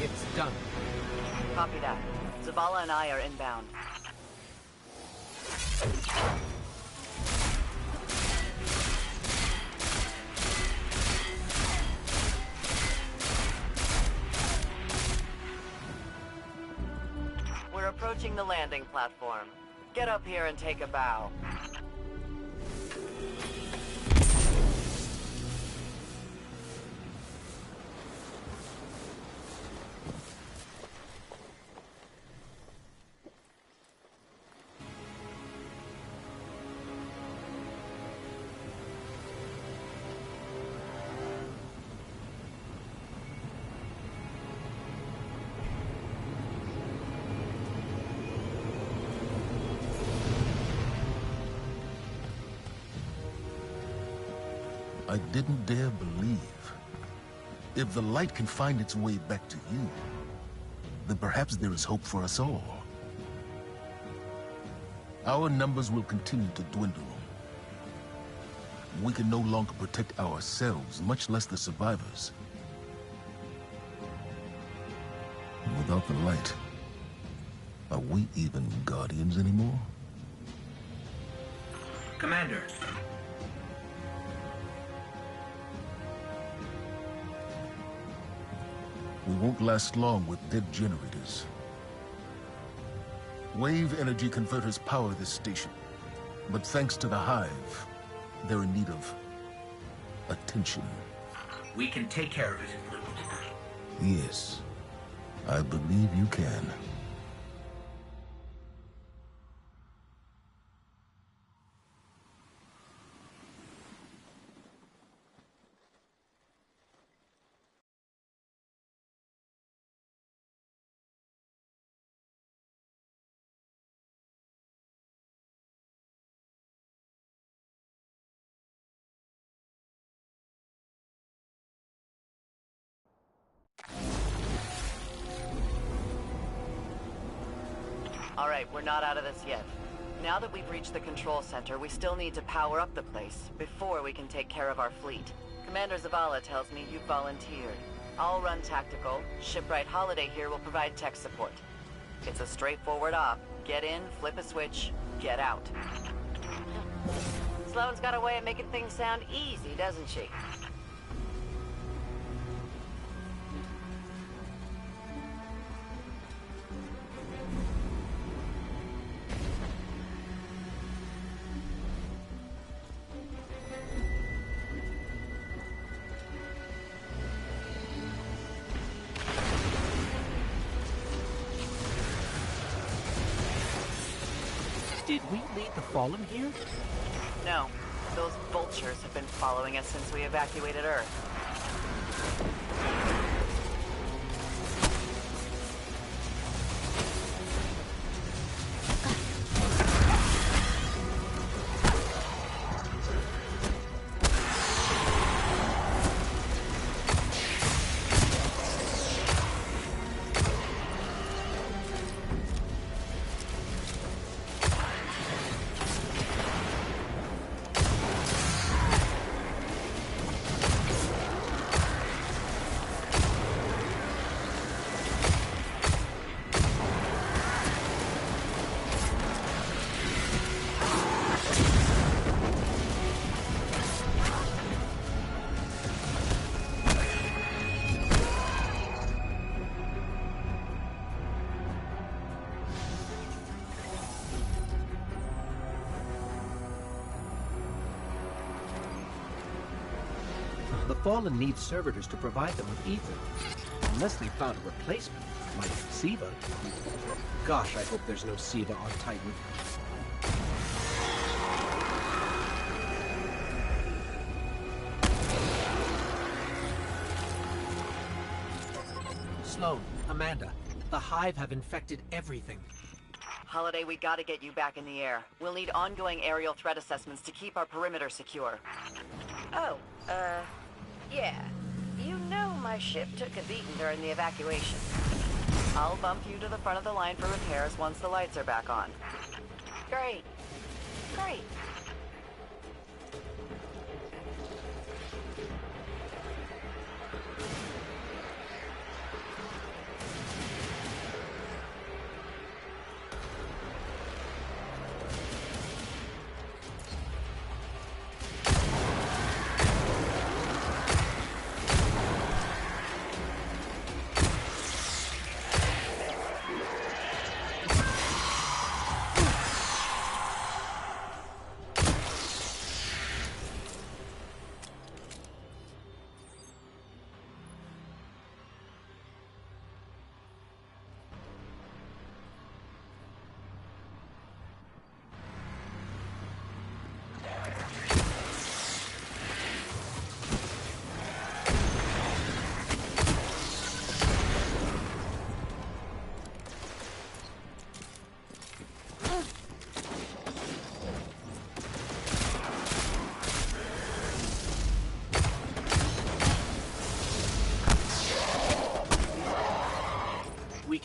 it's done. Copy that. Zavala and I are inbound. We're approaching the landing platform. Get up here and take a bow. I didn't dare believe. If the light can find its way back to you, then perhaps there is hope for us all. Our numbers will continue to dwindle. We can no longer protect ourselves, much less the survivors. Without the light, are we even Guardians anymore? Commander. We won't last long with dead generators. Wave energy converters power this station. But thanks to the Hive, they're in need of attention. We can take care of it. Yes, I believe you can. Alright, we're not out of this yet. Now that we've reached the control center, we still need to power up the place before we can take care of our fleet. Commander Zavala tells me you've volunteered. I'll run tactical. Shipwright Holiday here will provide tech support. It's a straightforward op. Get in, flip a switch, get out. Sloan's got a way of making things sound easy, doesn't she? Did we lead the Fallen here? No. Those vultures have been following us since we evacuated Earth. The Fallen need servitors to provide them with ether. Unless they found a replacement, like Siva. Gosh, I hope there's no Siva on Titan. Sloan, Amanda, the Hive have infected everything. Holiday, we gotta get you back in the air. We'll need ongoing aerial threat assessments to keep our perimeter secure. Oh, yeah. You know my ship took a beating during the evacuation. I'll bump you to the front of the line for repairs once the lights are back on. Great. Great.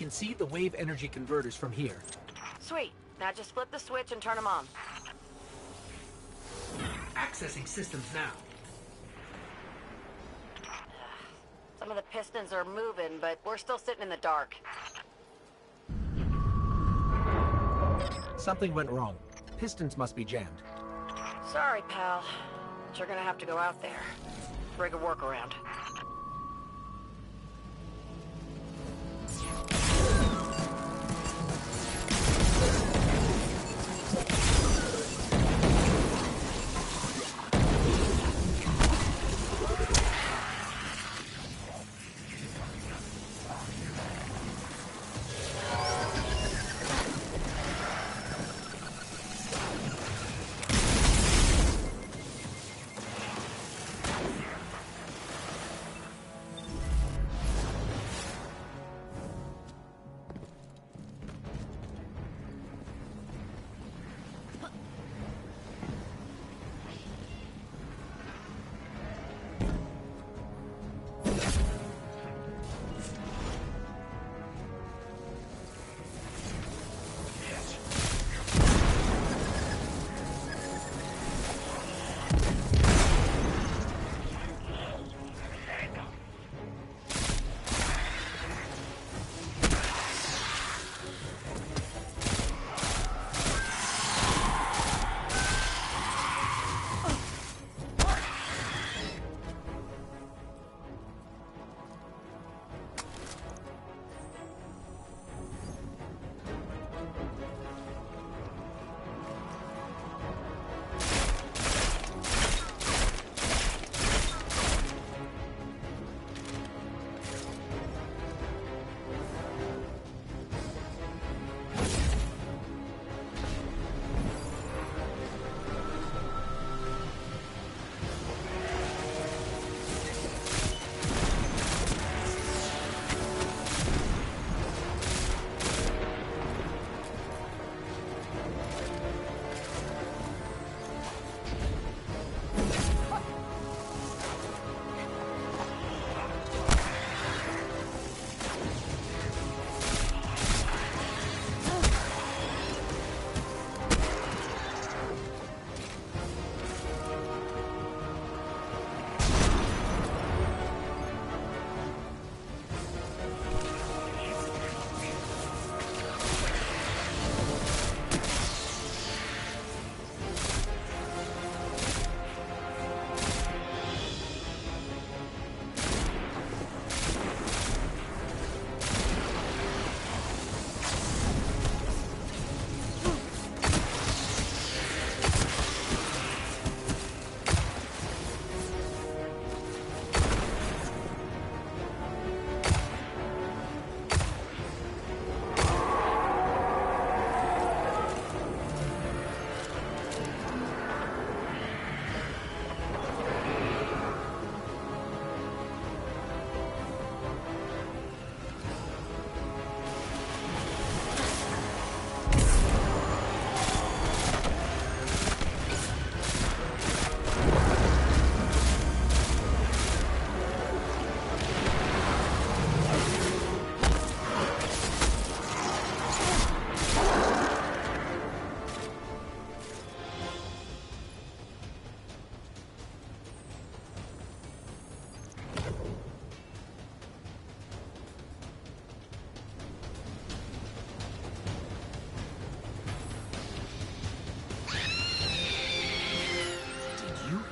can see the wave energy converters from here. Sweet. Now just flip the switch and turn them on. Accessing systems now. Some of the pistons are moving, but we're still sitting in the dark. Something went wrong. Pistons must be jammed. Sorry, pal. But you're gonna have to go out there. Rig a workaround.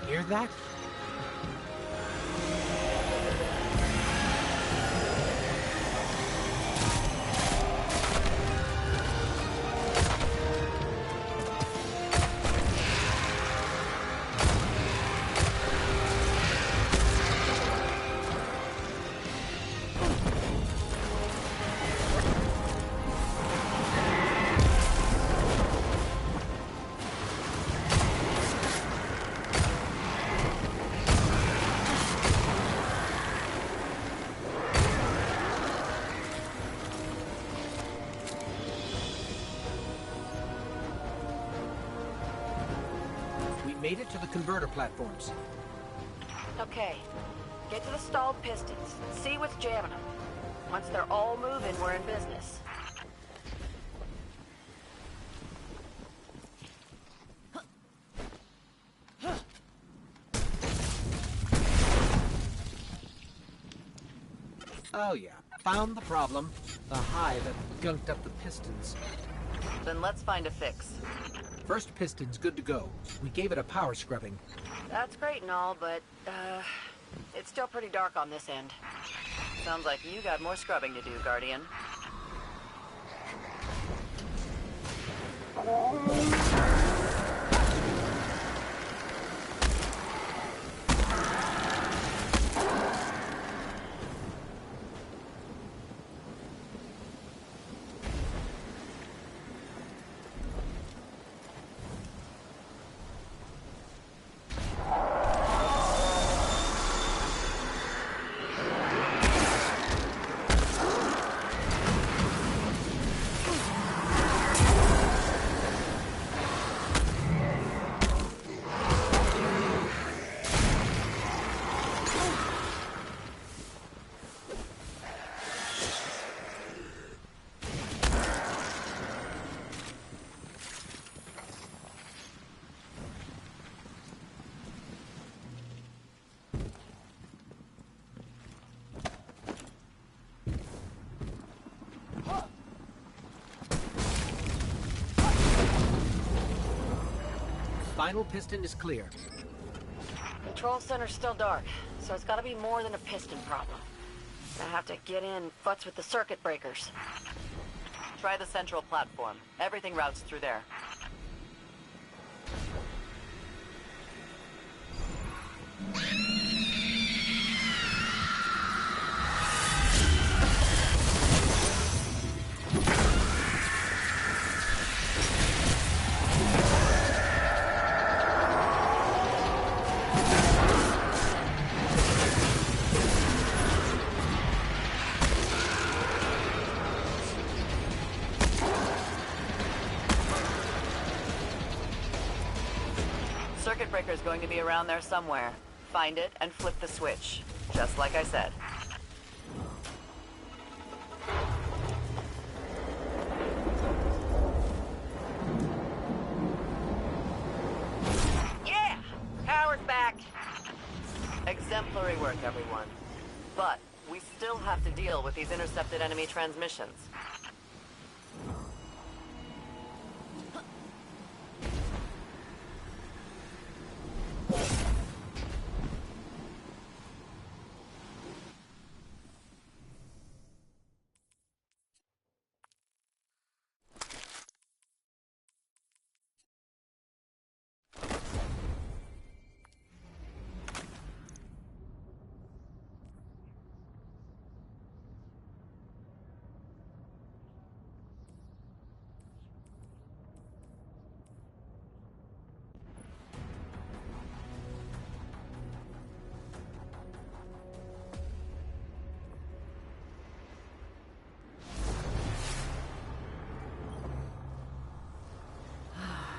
Hear that? Made it to the converter platforms. Okay. Get to the stalled pistons. See what's jamming them. Once they're all moving, we're in business. Oh yeah, found the problem. The hive had gunked up the pistons. Then let's find a fix. First piston's good to go. We gave it a power scrubbing. That's great and all, but, it's still pretty dark on this end. Sounds like you got more scrubbing to do, Guardian. Final piston is clear. Control center's still dark, so it's gotta be more than a piston problem. I have to get in, futz with the circuit breakers. Try the central platform. Everything routes through there. Circuit breaker's going to be around there somewhere. Find it and flip the switch. Just like I said. Yeah! Power's back! Exemplary work, everyone. But we still have to deal with these intercepted enemy transmissions.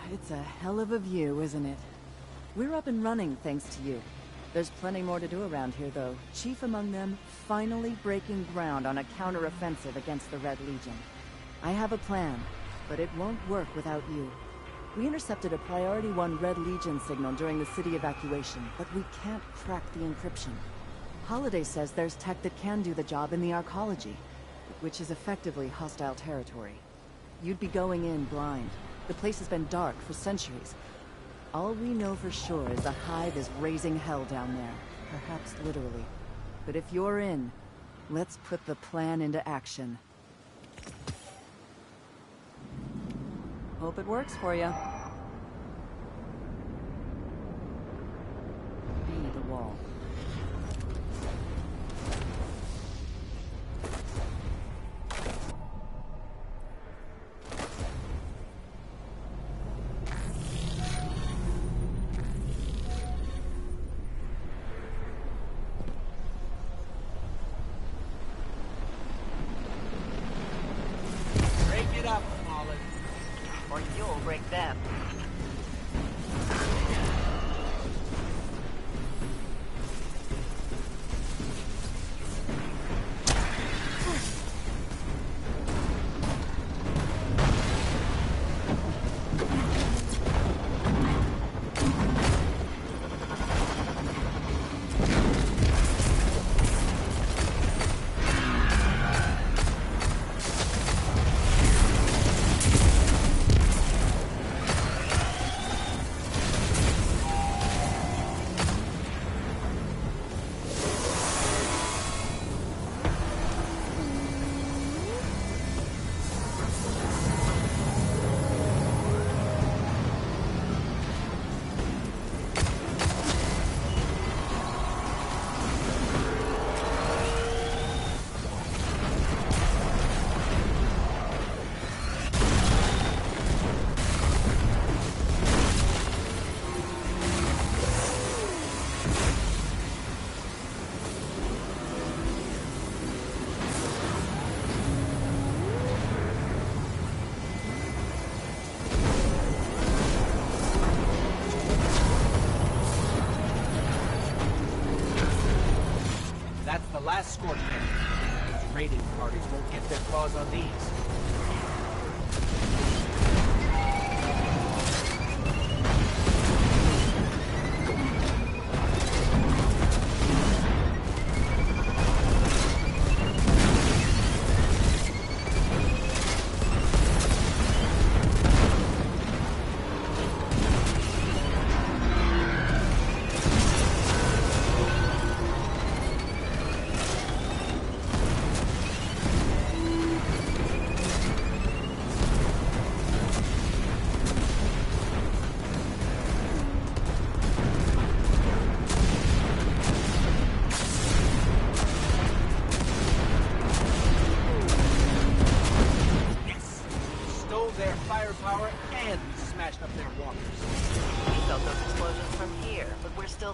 It's a hell of a view, isn't it? We're up and running thanks to you. There's plenty more to do around here, though. Chief among them, finally breaking ground on a counter-offensive against the Red Legion. I have a plan, but it won't work without you. We intercepted a Priority 1 Red Legion signal during the city evacuation, but we can't crack the encryption. Holiday says there's tech that can do the job in the Arcology, which is effectively hostile territory. You'd be going in blind. The place has been dark for centuries. All we know for sure is the Hive is raising hell down there. Perhaps literally. But if you're in, let's put the plan into action. Hope it works for you. Be the wall. Break it up, Molly. Or you'll break them. last Scorch Pen. Those raiding parties won't get their claws on these.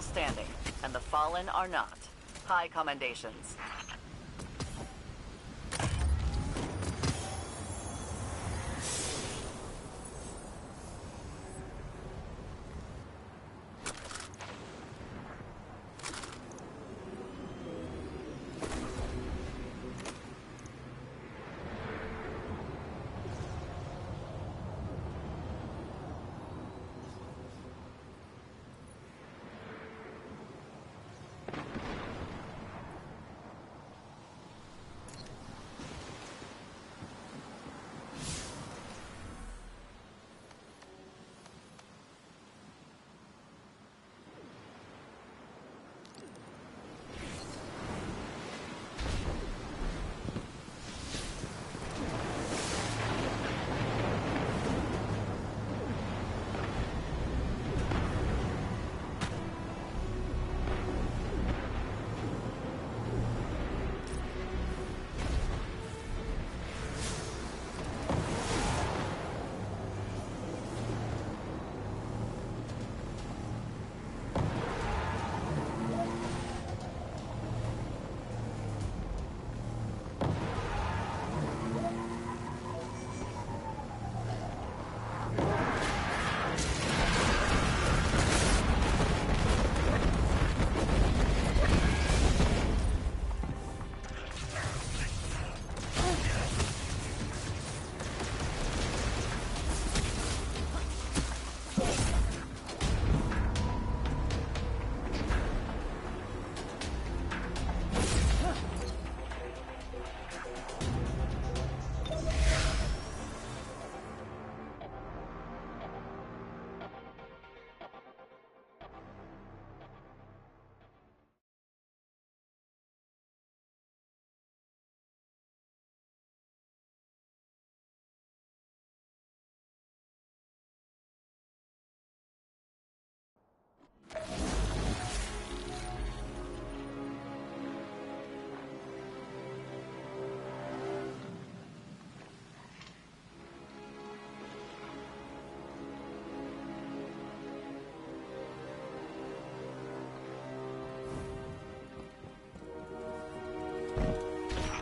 Standing, and the fallen are not. High commendations.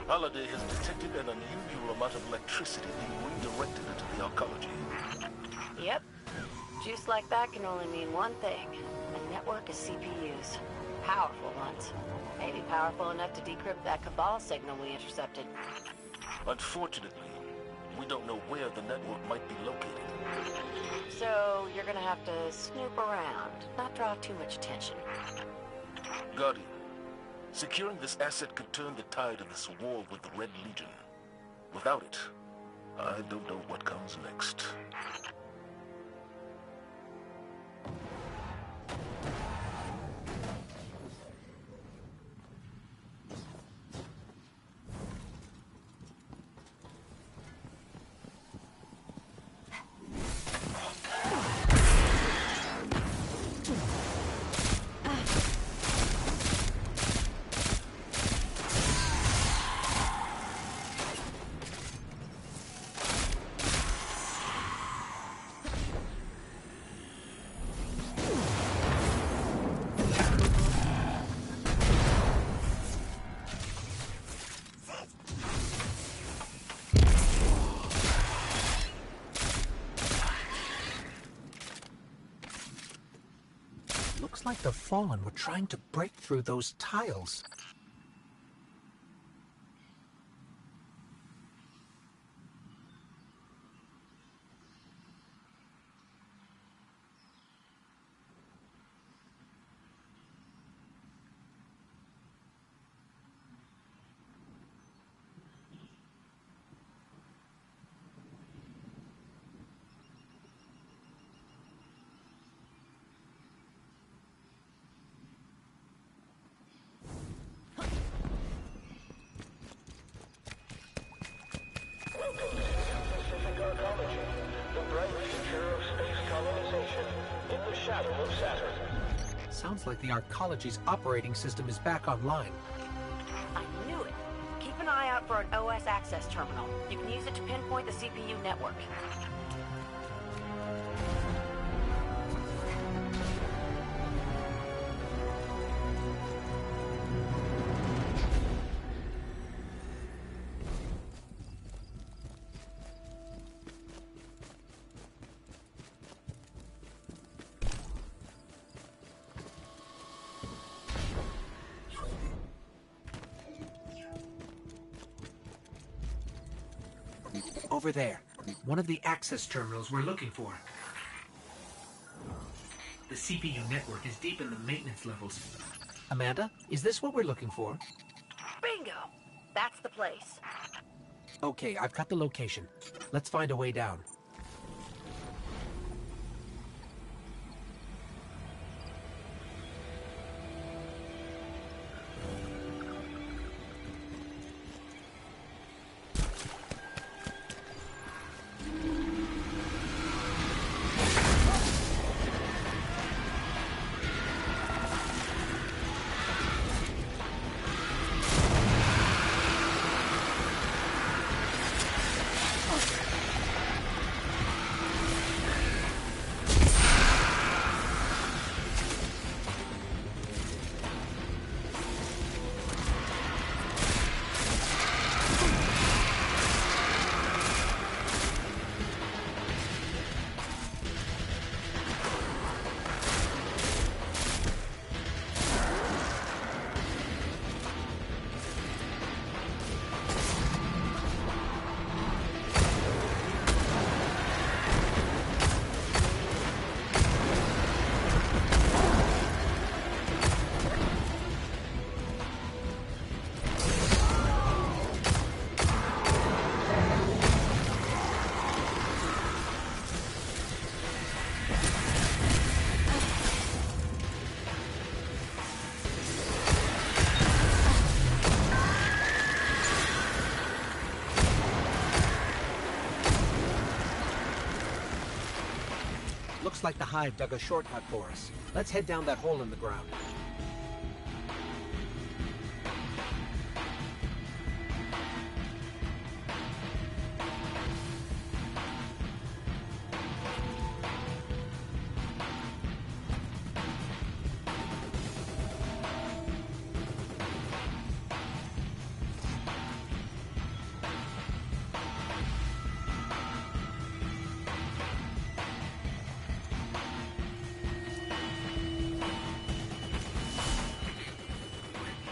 Holiday has detected an unusual amount of electricity being redirected into the arcology. Yep. Juice like that can only mean one thing. A network of CPUs. Powerful ones. Maybe powerful enough to decrypt that Cabal signal we intercepted. Unfortunately, we don't know where the network might be located. So, you're gonna have to snoop around, not draw too much attention. Guardian, securing this asset could turn the tide of this war with the Red Legion. Without it, I don't know what comes next. Looks like the Fallen were trying to break through those tiles. shadow of Saturn. Sounds like the Arcology's operating system is back online. I knew it. Keep an eye out for an OS access terminal. You can use it to pinpoint the CPU network. Over there. One of the access terminals we're looking for. The CPU network is deep in the maintenance levels. Amanda, is this what we're looking for? Bingo! That's the place. Okay, I've got the location. Let's find a way down. Looks like the Hive dug a shortcut for us. Let's head down that hole in the ground.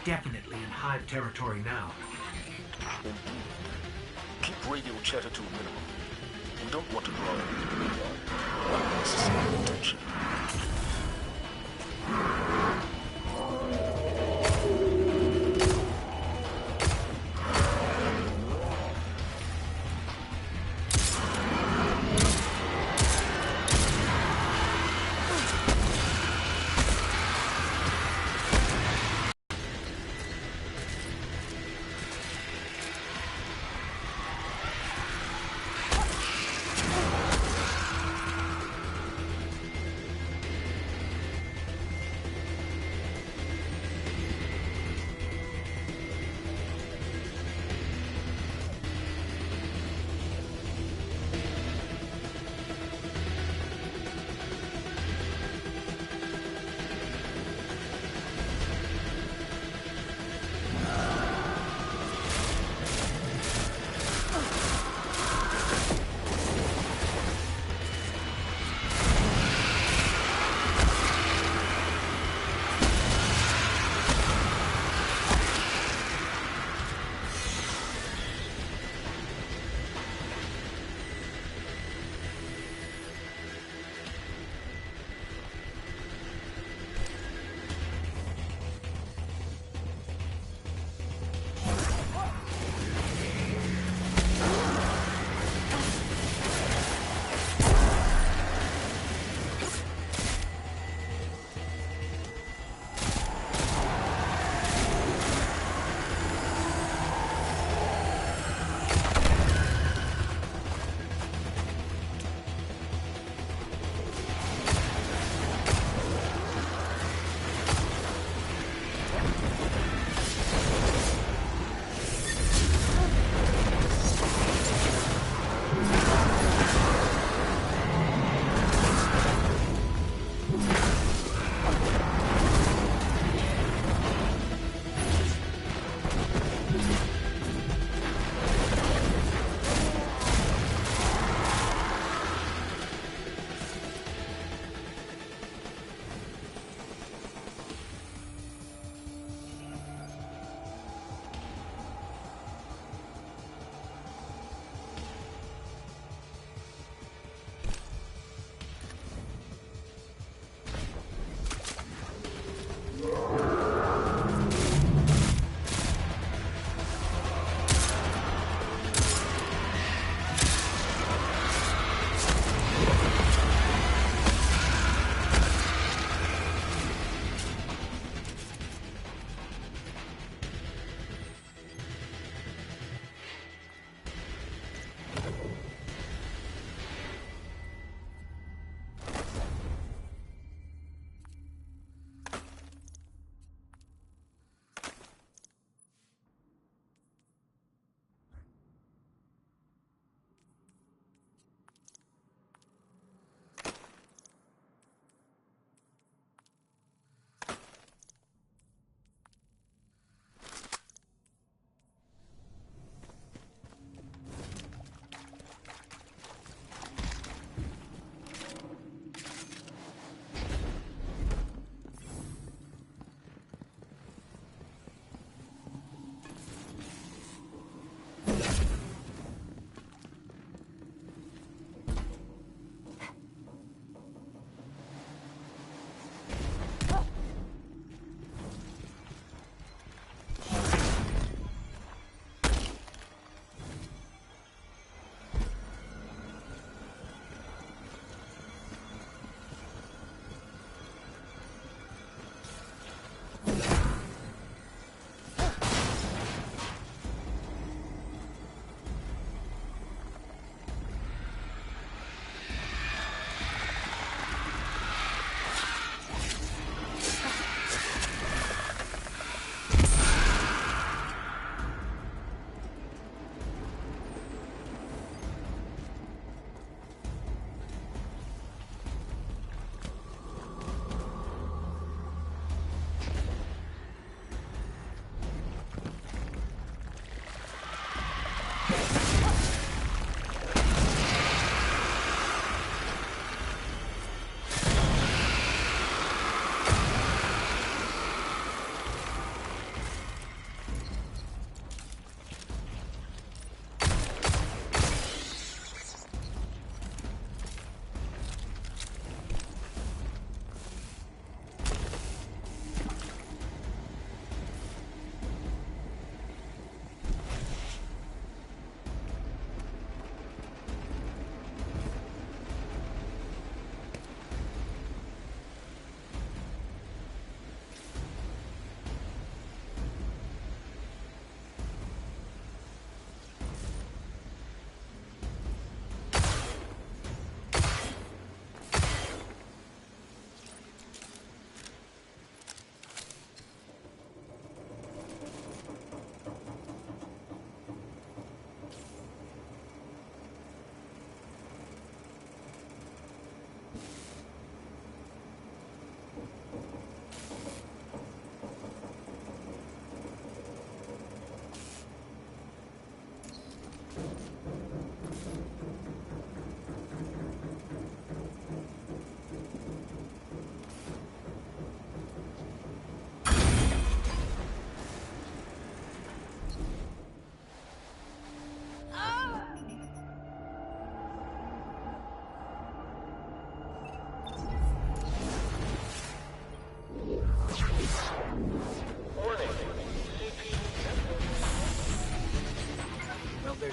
Definitely in Hive territory now. Indeed. Keep radio chatter to a minimum. We don't want to draw unnecessary attention.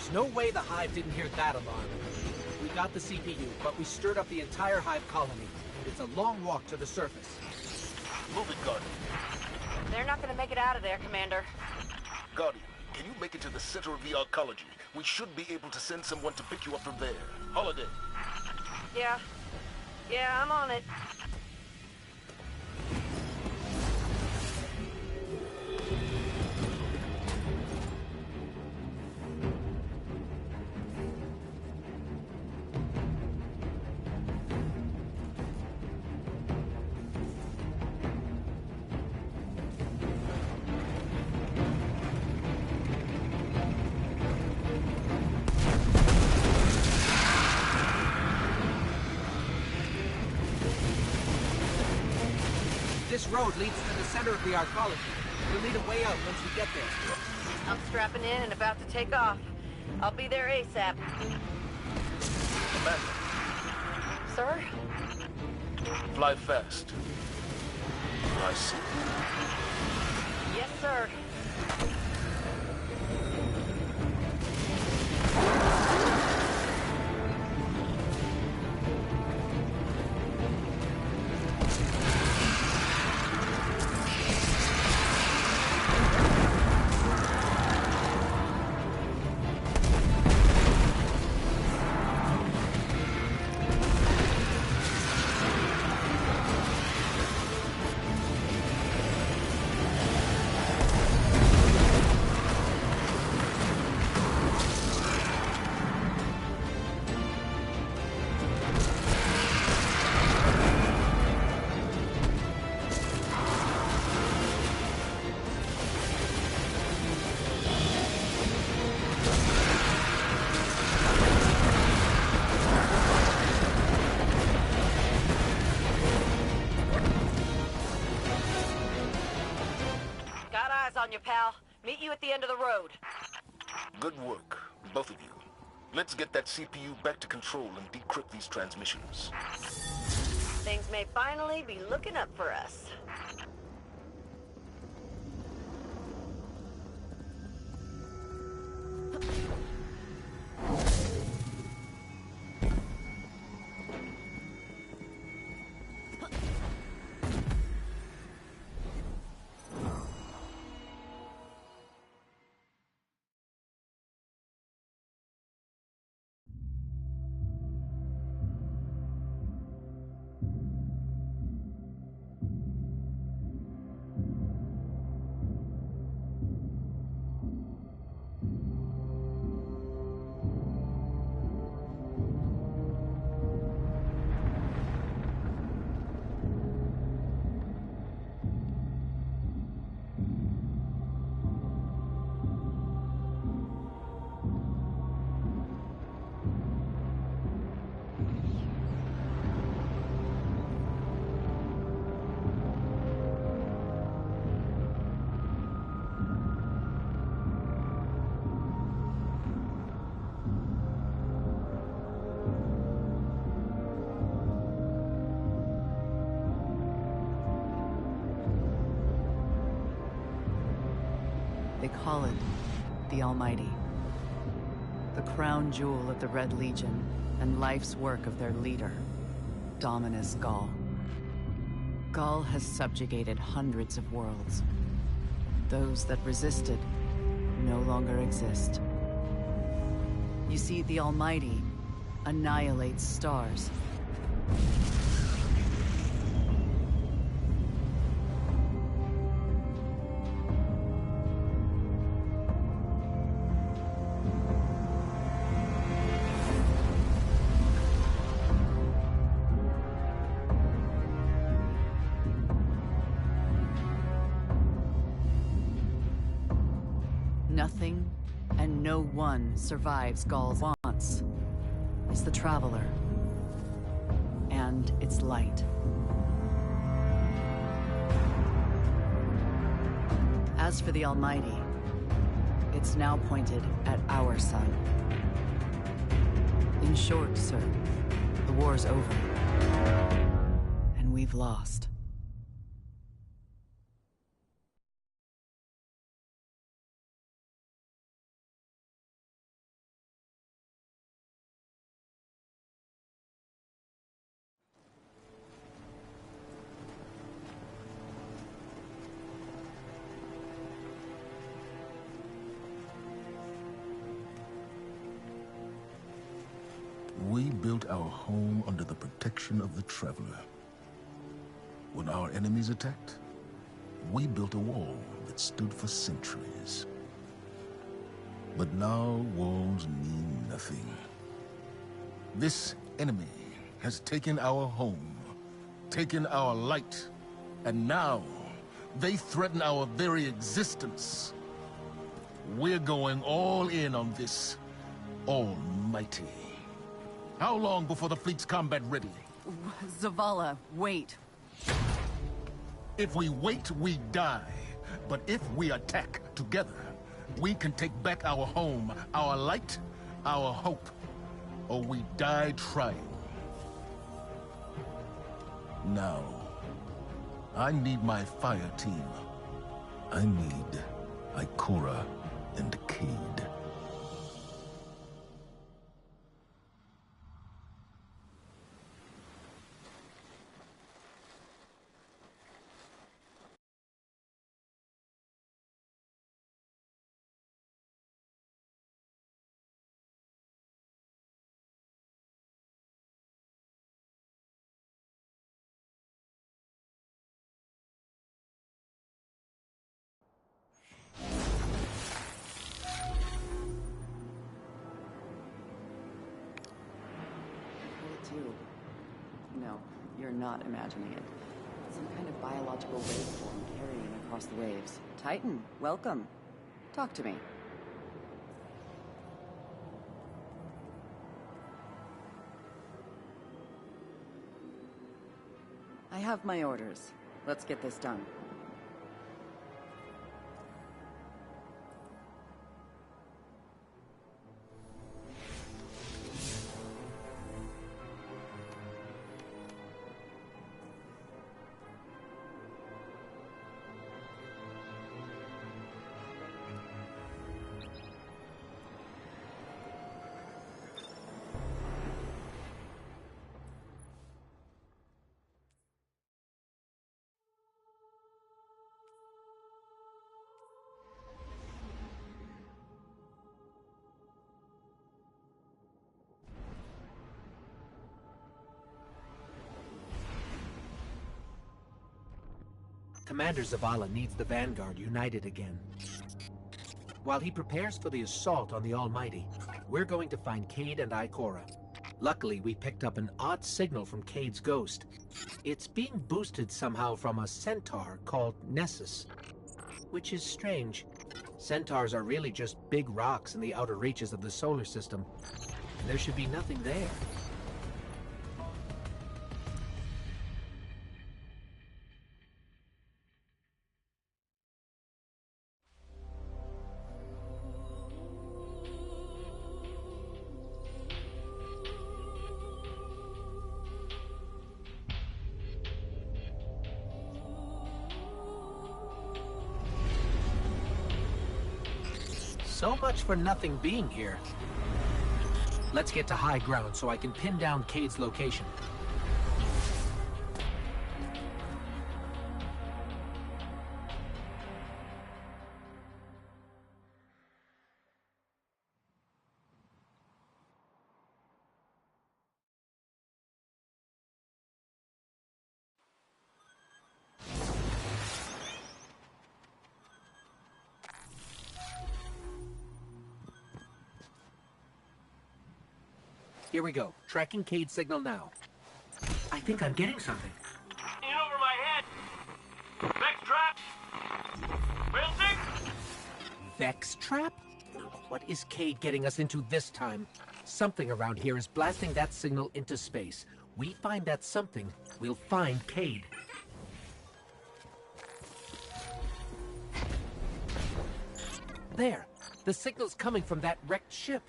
There's no way the Hive didn't hear that alarm. We got the CPU, but we stirred up the entire Hive colony. It's a long walk to the surface. Move it, Guardian. They're not gonna make it out of there, Commander. Guardian, can you make it to the center of the arcology? We should be able to send someone to pick you up from there. Holiday. Yeah. Yeah, I'm on it. This road leads to the center of the arcology. We'll need a way out once we get there. I'm strapping in and about to take off. I'll be there ASAP. Commander. Sir? Fly fast. I see. Yes, sir. On you, pal. Meet you at the end of the road. Good work, both of you. Let's get that CPU back to control and decrypt these transmissions. Things may finally be looking up for us. They call it the Almighty. The crown jewel of the Red Legion and life's work of their leader, Dominus Ghaul. Ghaul has subjugated hundreds of worlds. Those that resisted no longer exist. You see, the Almighty annihilates stars. Nothing and no one survives Ghaul's wants. It's the Traveler. And its light. As for the Almighty, it's now pointed at our sun. In short, sir, the war's over. And we've lost. We built our home under the protection of the Traveler. When our enemies attacked, we built a wall that stood for centuries. But now walls mean nothing. This enemy has taken our home, taken our light, and now they threaten our very existence. We're going all in on this almighty. How long before the fleet's combat ready? Zavala, wait. If we wait, we die. But if we attack together, we can take back our home, our light, our hope. Or we die trying. Now, I need my fire team. I need Ikora and Cayde. Too. No, you're not imagining it. Some kind of biological waveform carrying across the waves. Titan, welcome. Talk to me. I have my orders. Let's get this done. Commander Zavala needs the Vanguard united again. While he prepares for the assault on the Almighty, we're going to find Cayde and Ikora. Luckily, we picked up an odd signal from Cayde's ghost. It's being boosted somehow from a centaur called Nessus, which is strange. Centaurs are really just big rocks in the outer reaches of the solar system. There should be nothing there. So much for nothing being here. Let's get to high ground so I can pin down Cayde's location. Here we go. Tracking Cayde's signal now. I think I'm getting something. In over my head! Vex trap! Will six! Vex trap? What is Cayde getting us into this time? Something around here is blasting that signal into space. We find that something, we'll find Cayde. There! The signal's coming from that wrecked ship.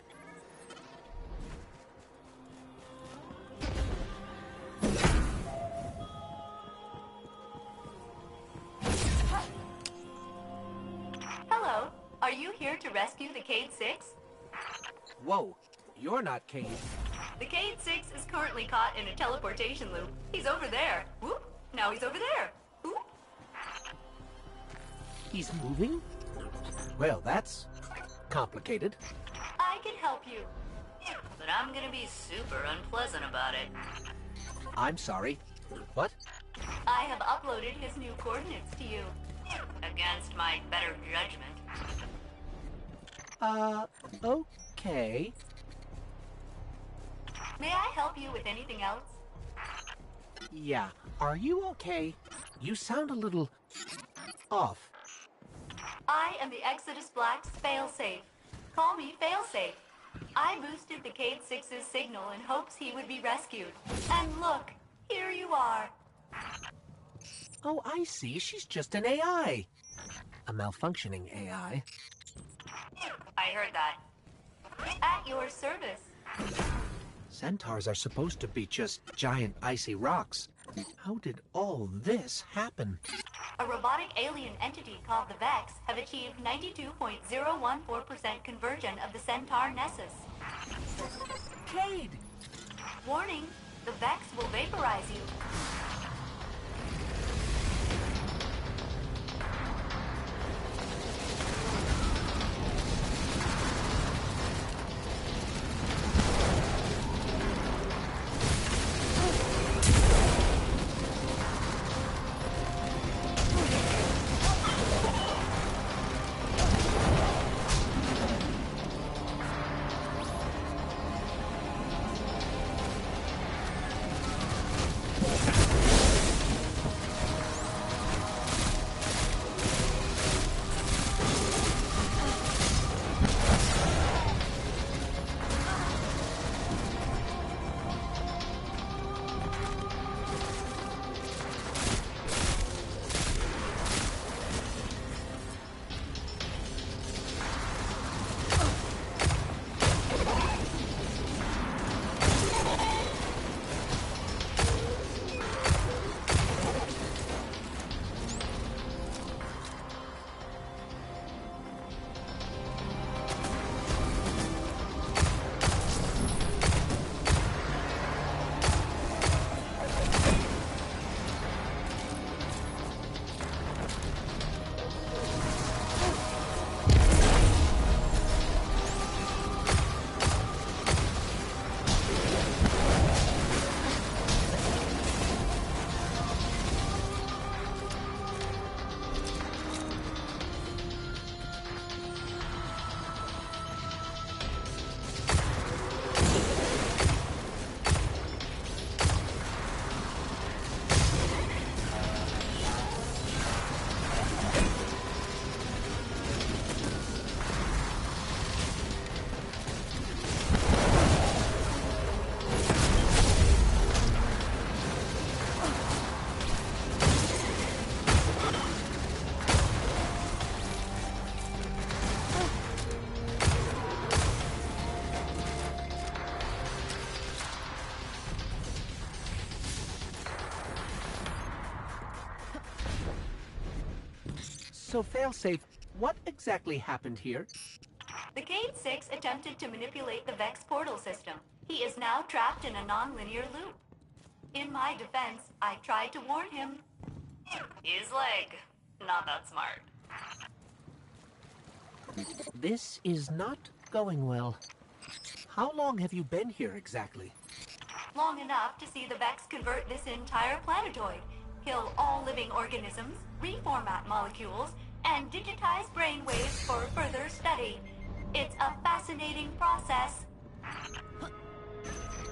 Hello. Are you here to rescue the Cayde 6? Whoa, you're not Cayde. The Cayde 6 is currently caught in a teleportation loop. He's over there. Whoop. Now he's over there. Whoop. He's moving? Well, that's complicated. I can help you. but I'm gonna be super unpleasant about it. I'm sorry. What? I have uploaded his new coordinates to you. Against my better judgment. Okay. May I help you with anything else? Yeah. Are you okay? You sound a little off. I am the Exodus Black's failsafe. Call me Failsafe. I boosted the Cade 6's signal in hopes he would be rescued. And look, here you are. Oh, I see. She's just an AI. A malfunctioning AI. I heard that. At your service. Centaurs are supposed to be just giant icy rocks. How did all this happen? A robotic alien entity called the Vex have achieved 92.014% conversion of the Centaur Nessus. Cade! Warning, the Vex will vaporize you. So, Failsafe, what exactly happened here? The Cade 6 attempted to manipulate the Vex portal system. He is now trapped in a non-linear loop. In my defense, I tried to warn him. His leg. Not that smart. This is not going well. How long have you been here exactly? Long enough to see the Vex convert this entire planetoid, kill all living organisms, reformat molecules, and digitize brainwaves for further study. It's a fascinating process.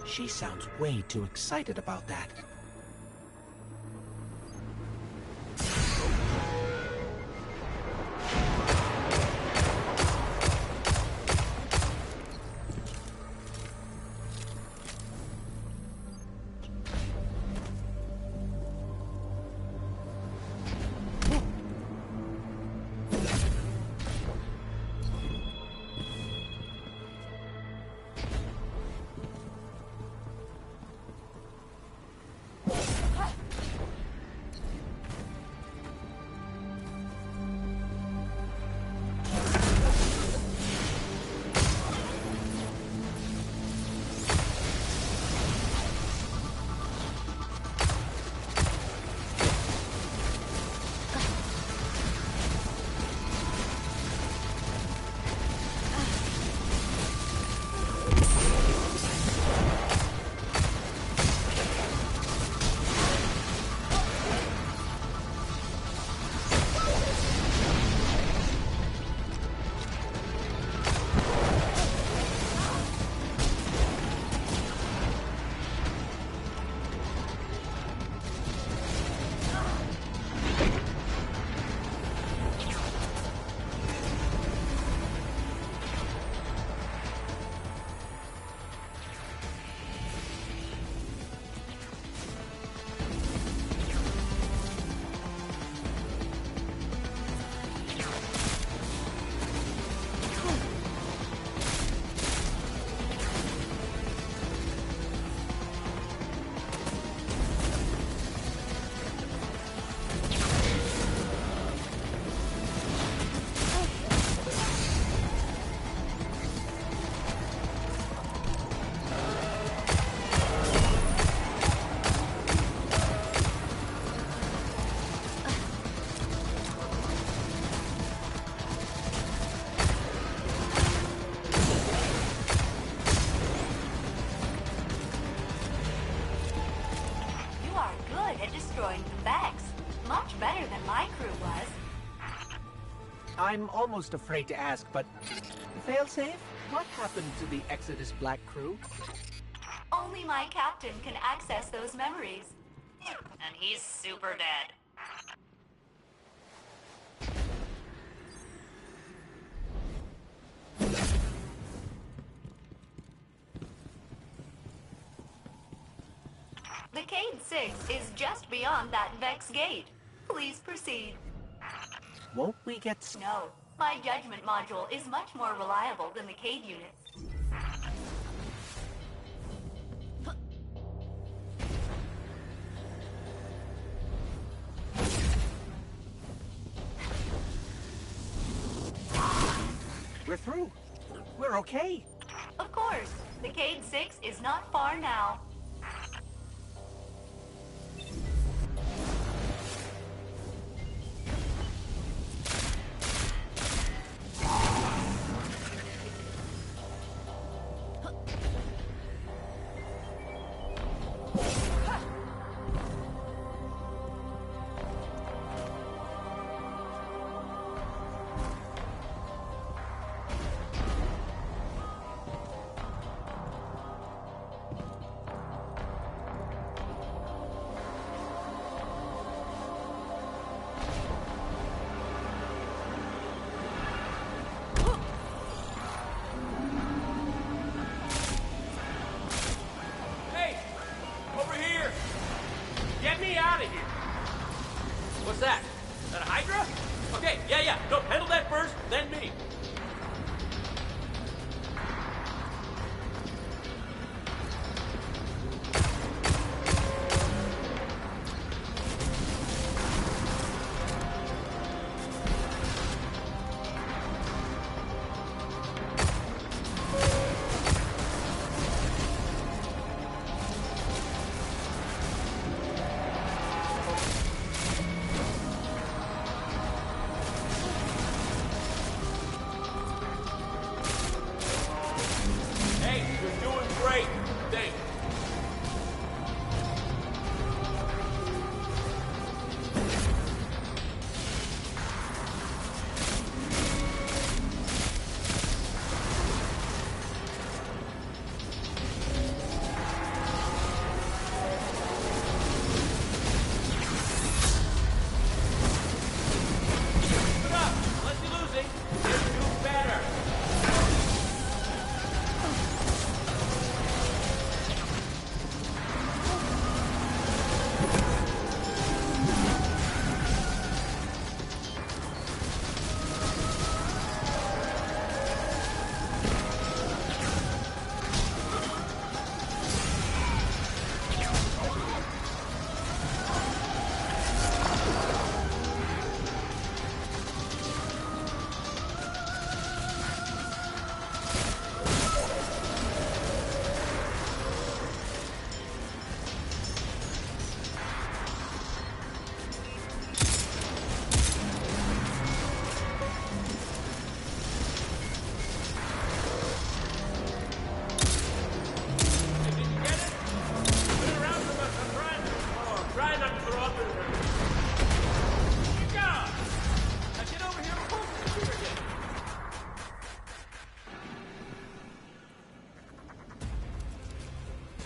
She sounds way too excited about that. I'm almost afraid to ask, but failsafe, what happened to the Exodus Black crew? Only my captain can access those memories. And he's super dead. The Cade 6 is just beyond that Vex gate. Please proceed. Won't we get... No. My judgment module is much more reliable than the Cade units. We're through. We're okay. Of course. The Cade 6 is not far now. Get me out of here! What's that? Is that a Hydra? Okay, yeah. No, handle that first, then me.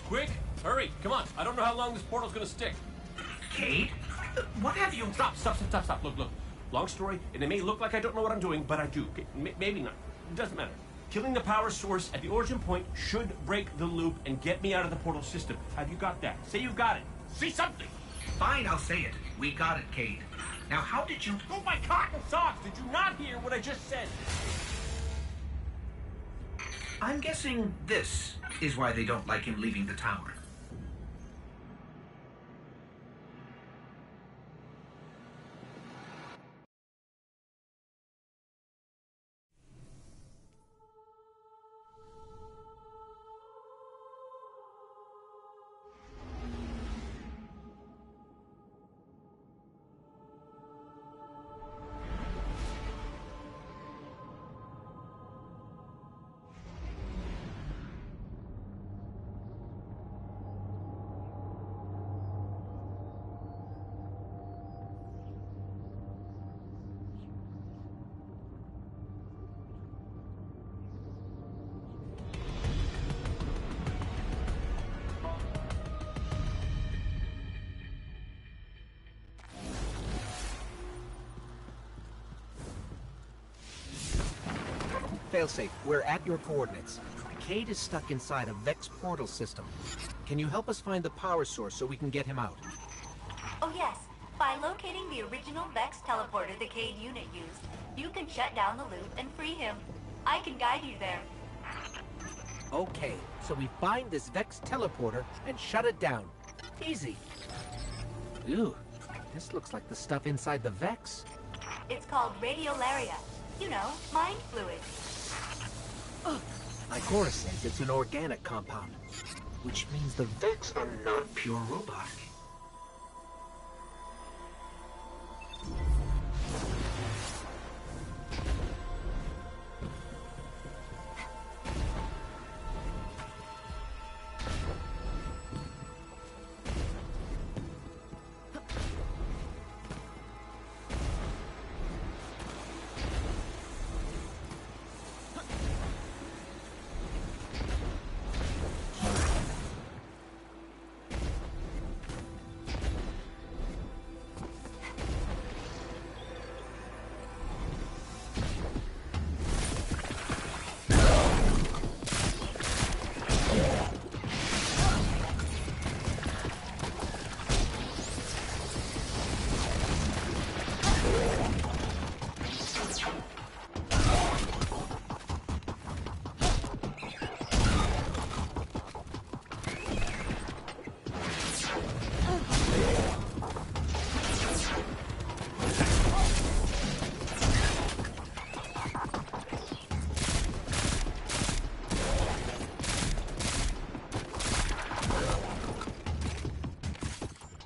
Quick, hurry, come on. I don't know how long this portal's gonna stick. Cade? What have you... Stop. Look. Long story, and it may look like I don't know what I'm doing, but I do. Okay, maybe not. It doesn't matter. Killing the power source at the origin point should break the loop and get me out of the portal system. Have you got that? Say you've got it. Say something. Fine, I'll say it. We got it, Cade. Now, how did you... Oh, my cotton socks! Did you not hear what I just said? I'm guessing this is why they don't like him leaving the tower. Failsafe, we're at your coordinates. Cade is stuck inside a Vex portal system. Can you help us find the power source so we can get him out? Oh yes, by locating the original Vex teleporter the Cade unit used, you can shut down the loop and free him. I can guide you there. Okay, so we find this Vex teleporter and shut it down. Easy. Ew, this looks like the stuff inside the Vex. It's called radiolaria. You know, mind fluid. Igora says it's an organic compound, which means the Vex are not pure robot.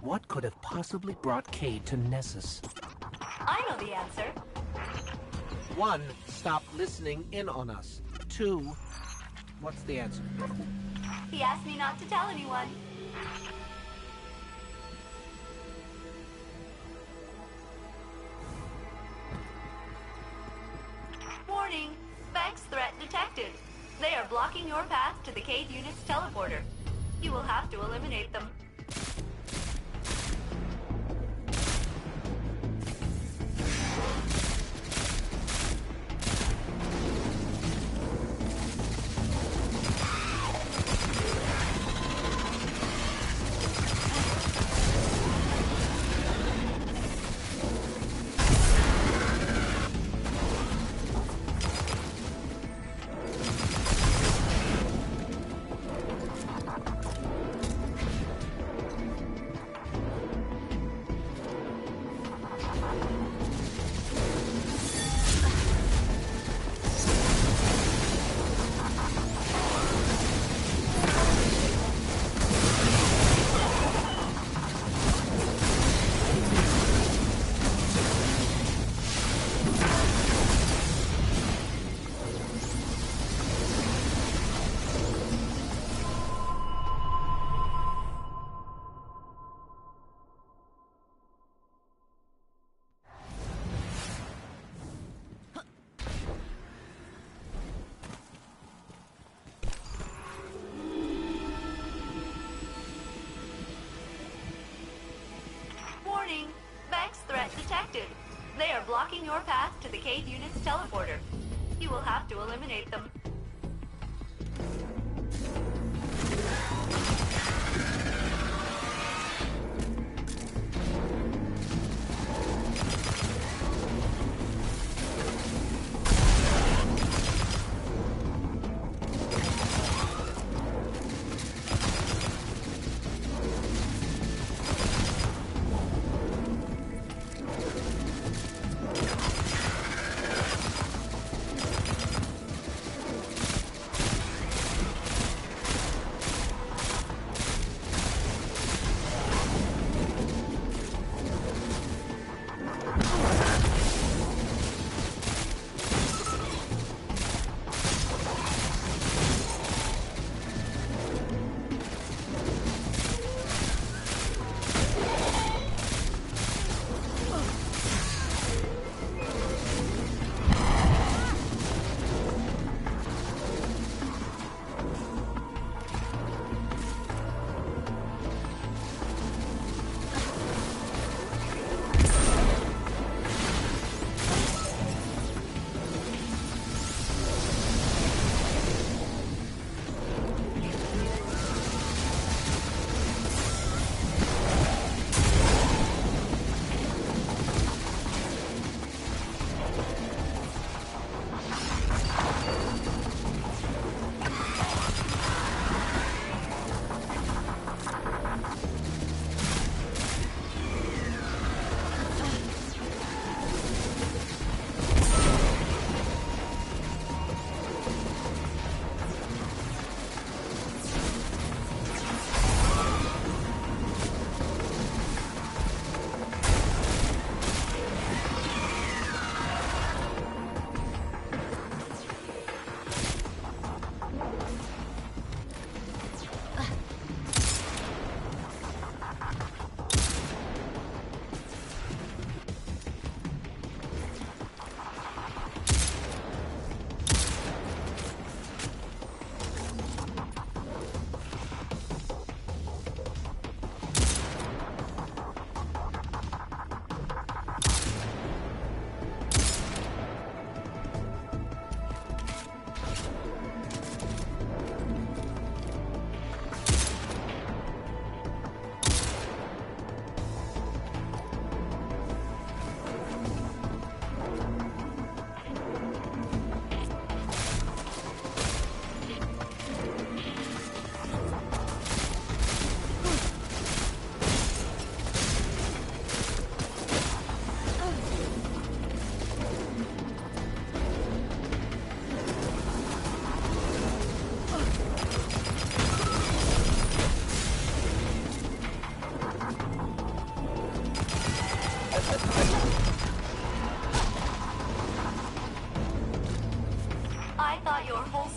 What could have possibly brought Cade to Nessus? I know the answer. 1, stop listening in on us. 2, what's the answer? He asked me not to tell anyone. Warning! Vex threat detected. They are blocking your path to the Cade unit's teleporter. You will have to eliminate them. Warning! Vex threat detected. They are blocking your path to the Cade unit's teleporter. You will have to eliminate them.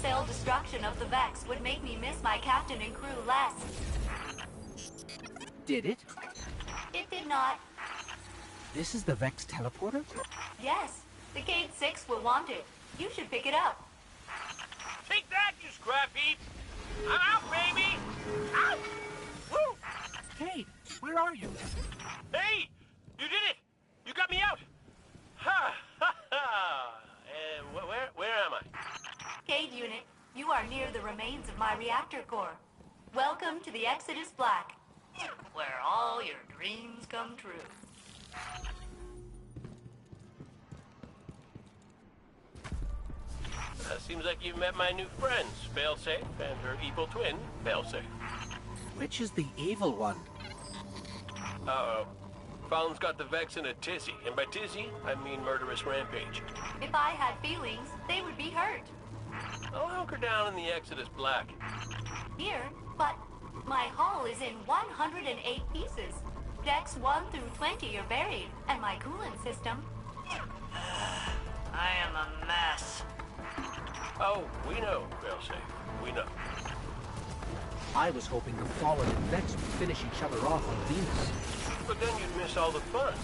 wholesale destruction of the Vex would make me miss my captain and crew less. Did it? It did not. This is the Vex teleporter? Yes, the Cade 6 will want it. You should pick it up. Take that, you scrap heap! I'm out, baby! Out! Woo! Cade, where are you? Hey! You did it! You got me out! Ha! Ha! Ha! Where am I? Cade unit, you are near the remains of my reactor core. Welcome to the Exodus Black, where all your dreams come true. Seems like you've met my new friends, Failsafe and her evil twin, Failsafe. Which is the evil one? Fallon's got the Vex in a tizzy, and by tizzy, I mean murderous rampage. If I had feelings, they would be hurt. I'll hunker down in the Exodus Black. Here, but my hull is in 108 pieces. Decks 1 through 20 are buried, and my coolant system... I am a mess. Oh, we know, Failsafe. We know. I was hoping the Fallen and Vex would finish each other off on Venus. But then you'd miss all the fun.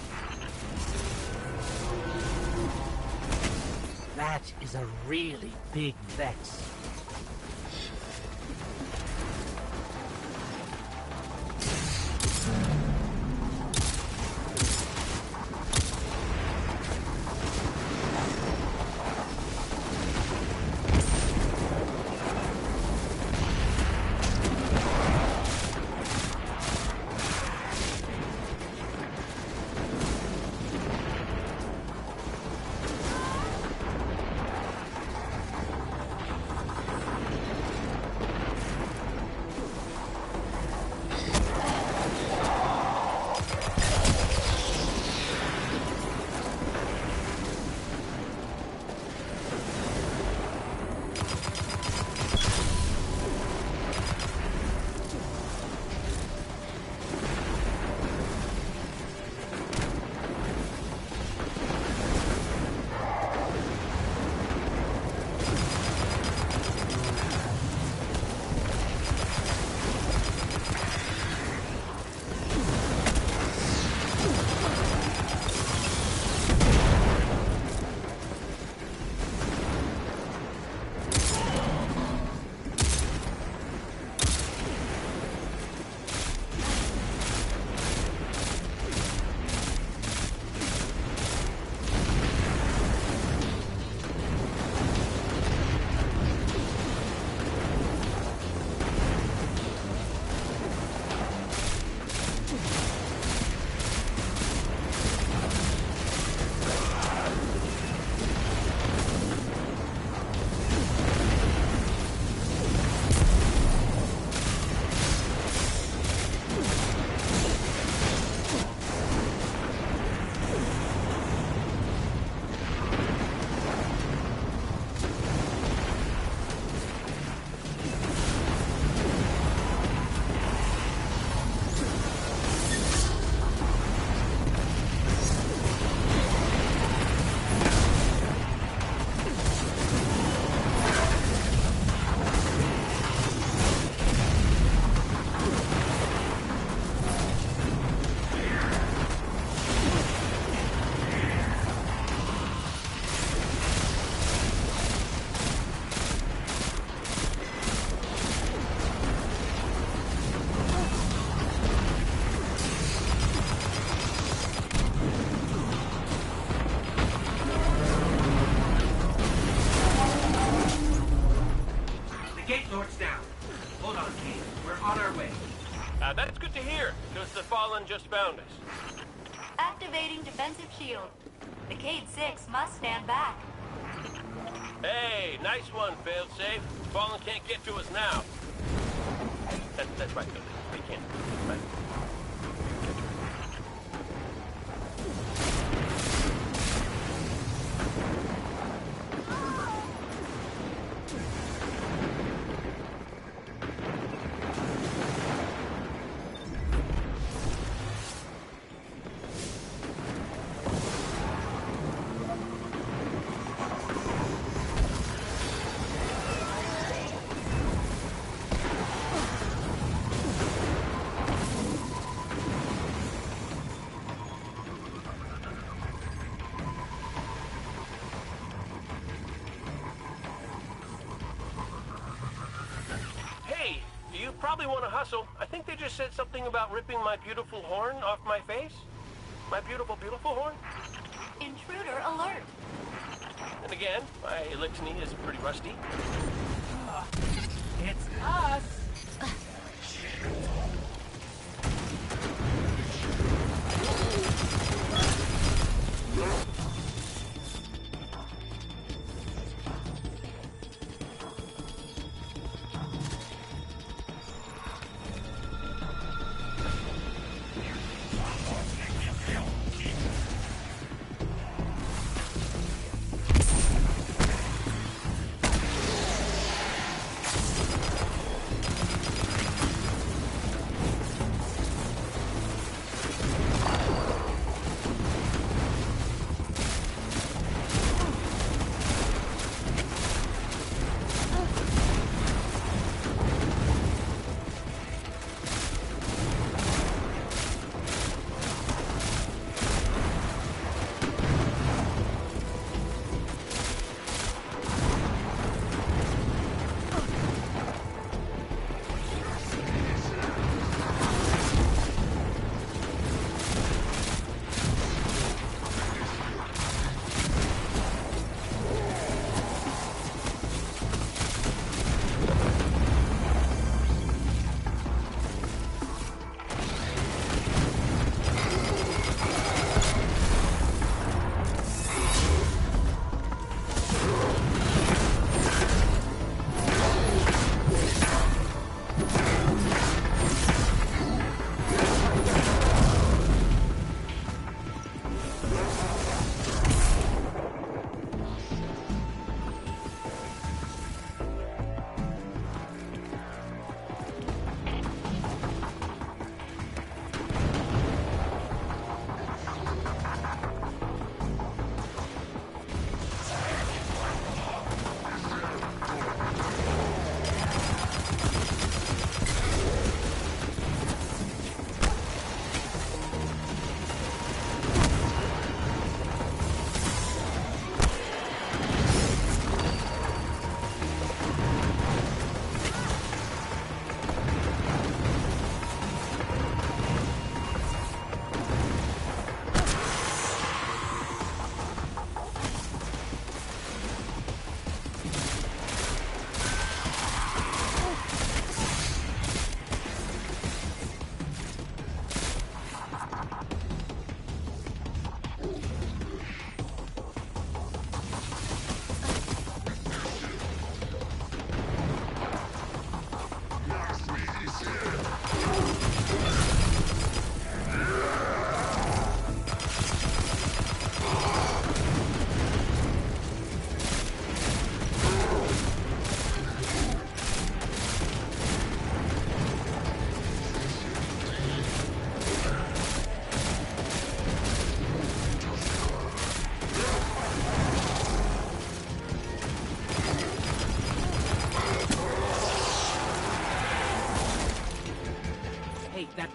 That is a really big Vex. That's good to hear, because the Fallen just found us. Activating defensive shield. The Cade 6 must stand back. Hey, nice one, Failsafe. Fallen can't get to us now. That's right, they can't. Right. probably want to hustle. I think they just said something about ripping my beautiful horn off my face. My beautiful, beautiful horn. Intruder alert. And again, my litany is pretty rusty. It's us!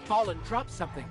Fallen dropped something.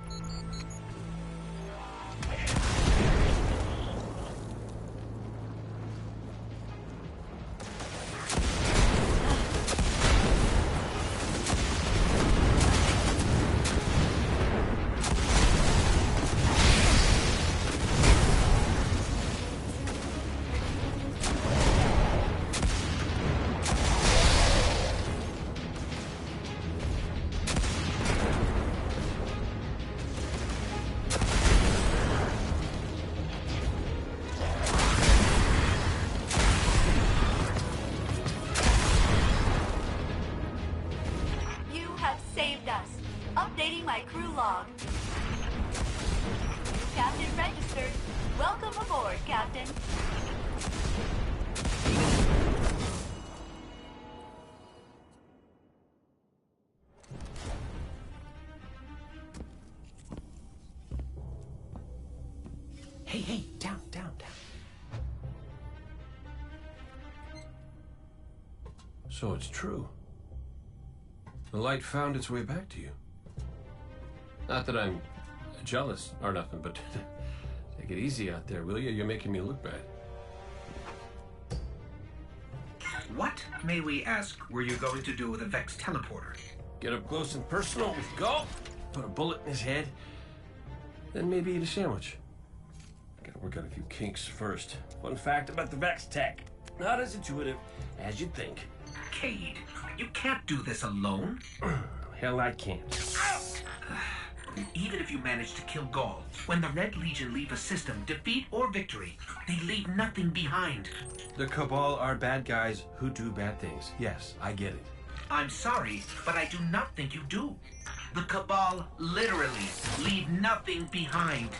Updating my crew log. Captain registered. Welcome aboard, Captain. Hey, down. So it's true. The light found its way back to you. Not that I'm jealous or nothing, but take it easy out there, will you? You're making me look bad. What, may we ask, were you going to do with a Vex teleporter? Get up close and personal with Galt, put a bullet in his head, then maybe eat a sandwich. Gotta work out a few kinks first. Fun fact about the Vex tech. Not as intuitive as you'd think. Cade, you can't do this alone. Hell, I can't. Even if you manage to kill Gaul, when the Red Legion leave a system, defeat or victory, they leave nothing behind. The Cabal are bad guys who do bad things. Yes, I get it. I'm sorry, but I do not think you do. The Cabal literally leave nothing behind.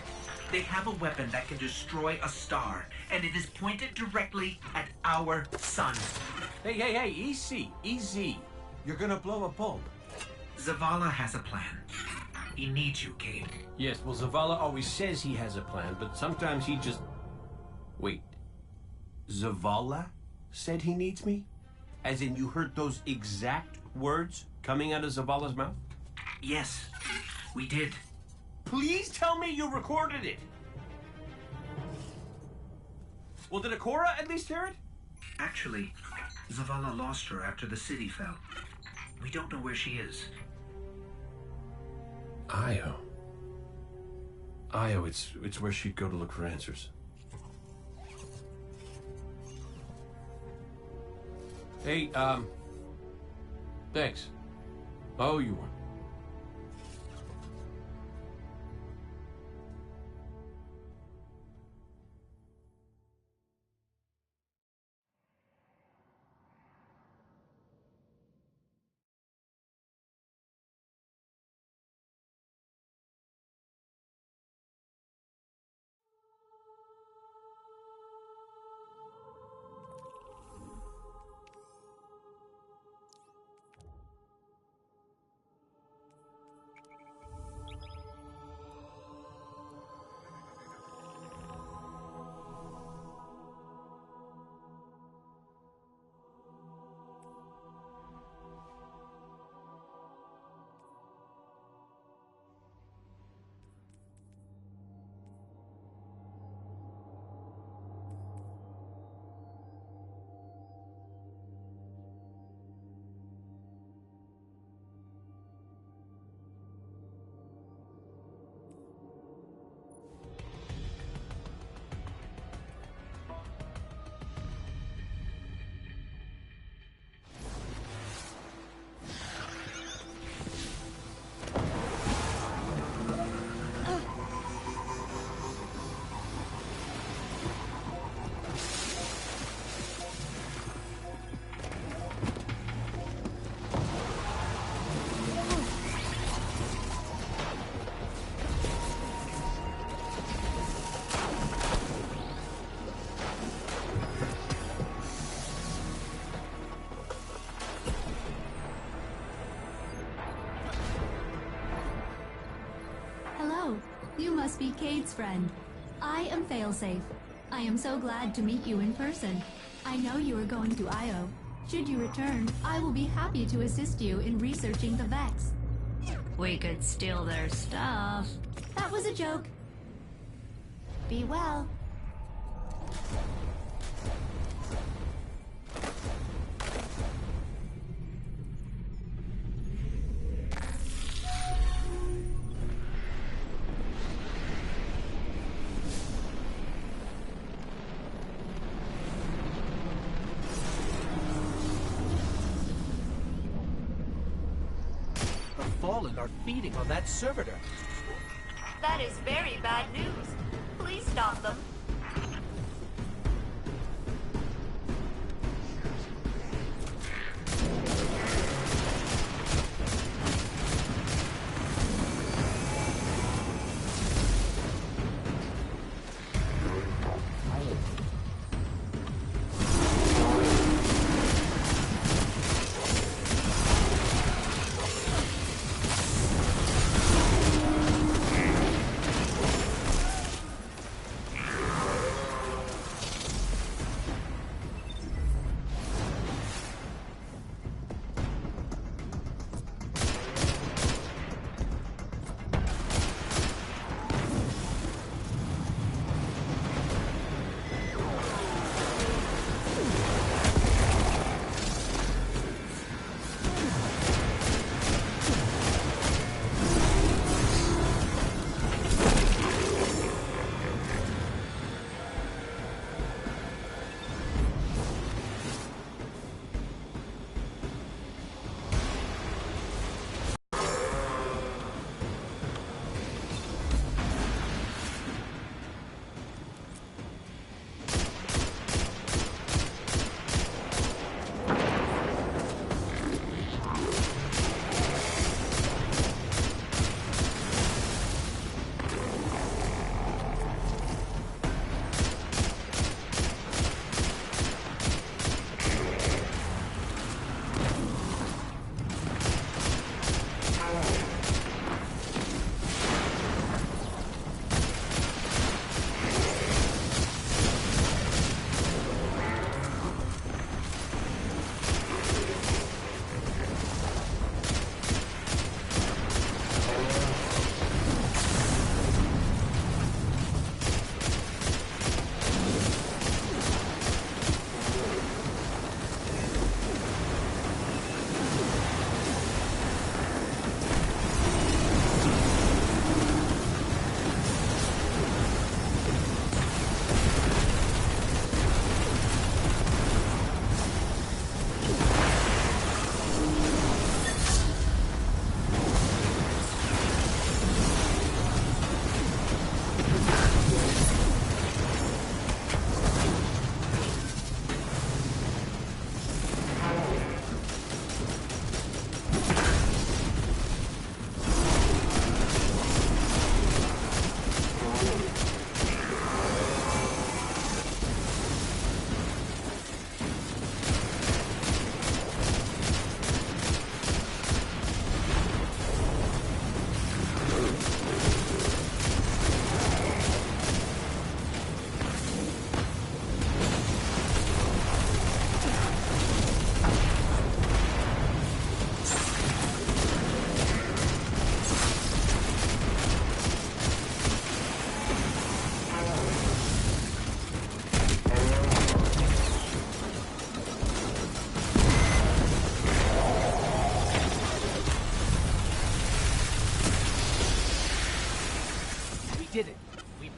They have a weapon that can destroy a star, and it is pointed directly at our sun. Hey, easy. You're gonna blow a bulb. Zavala has a plan. He needs you, Cade. Yes, well, Zavala always says he has a plan, but sometimes he just... Wait. Zavala said he needs me? As in you heard those exact words coming out of Zavala's mouth? Yes, we did. Please tell me you recorded it! Well, did Ikora at least hear it? Actually, Zavala lost her after the city fell. We don't know where she is. Io. Io, it's where she'd go to look for answers. Hey, thanks. Oh, you won. You must be Cade's friend. I am Failsafe. I am so glad to meet you in person. I know you are going to Io. Should you return, I will be happy to assist you in researching the Vex. We could steal their stuff. That was a joke. Be well. Are feeding on that servitor. That is very bad news. Please stop them.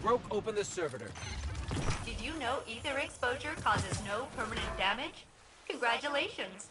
broke open the servitor. Did you know ether exposure causes no permanent damage? Congratulations!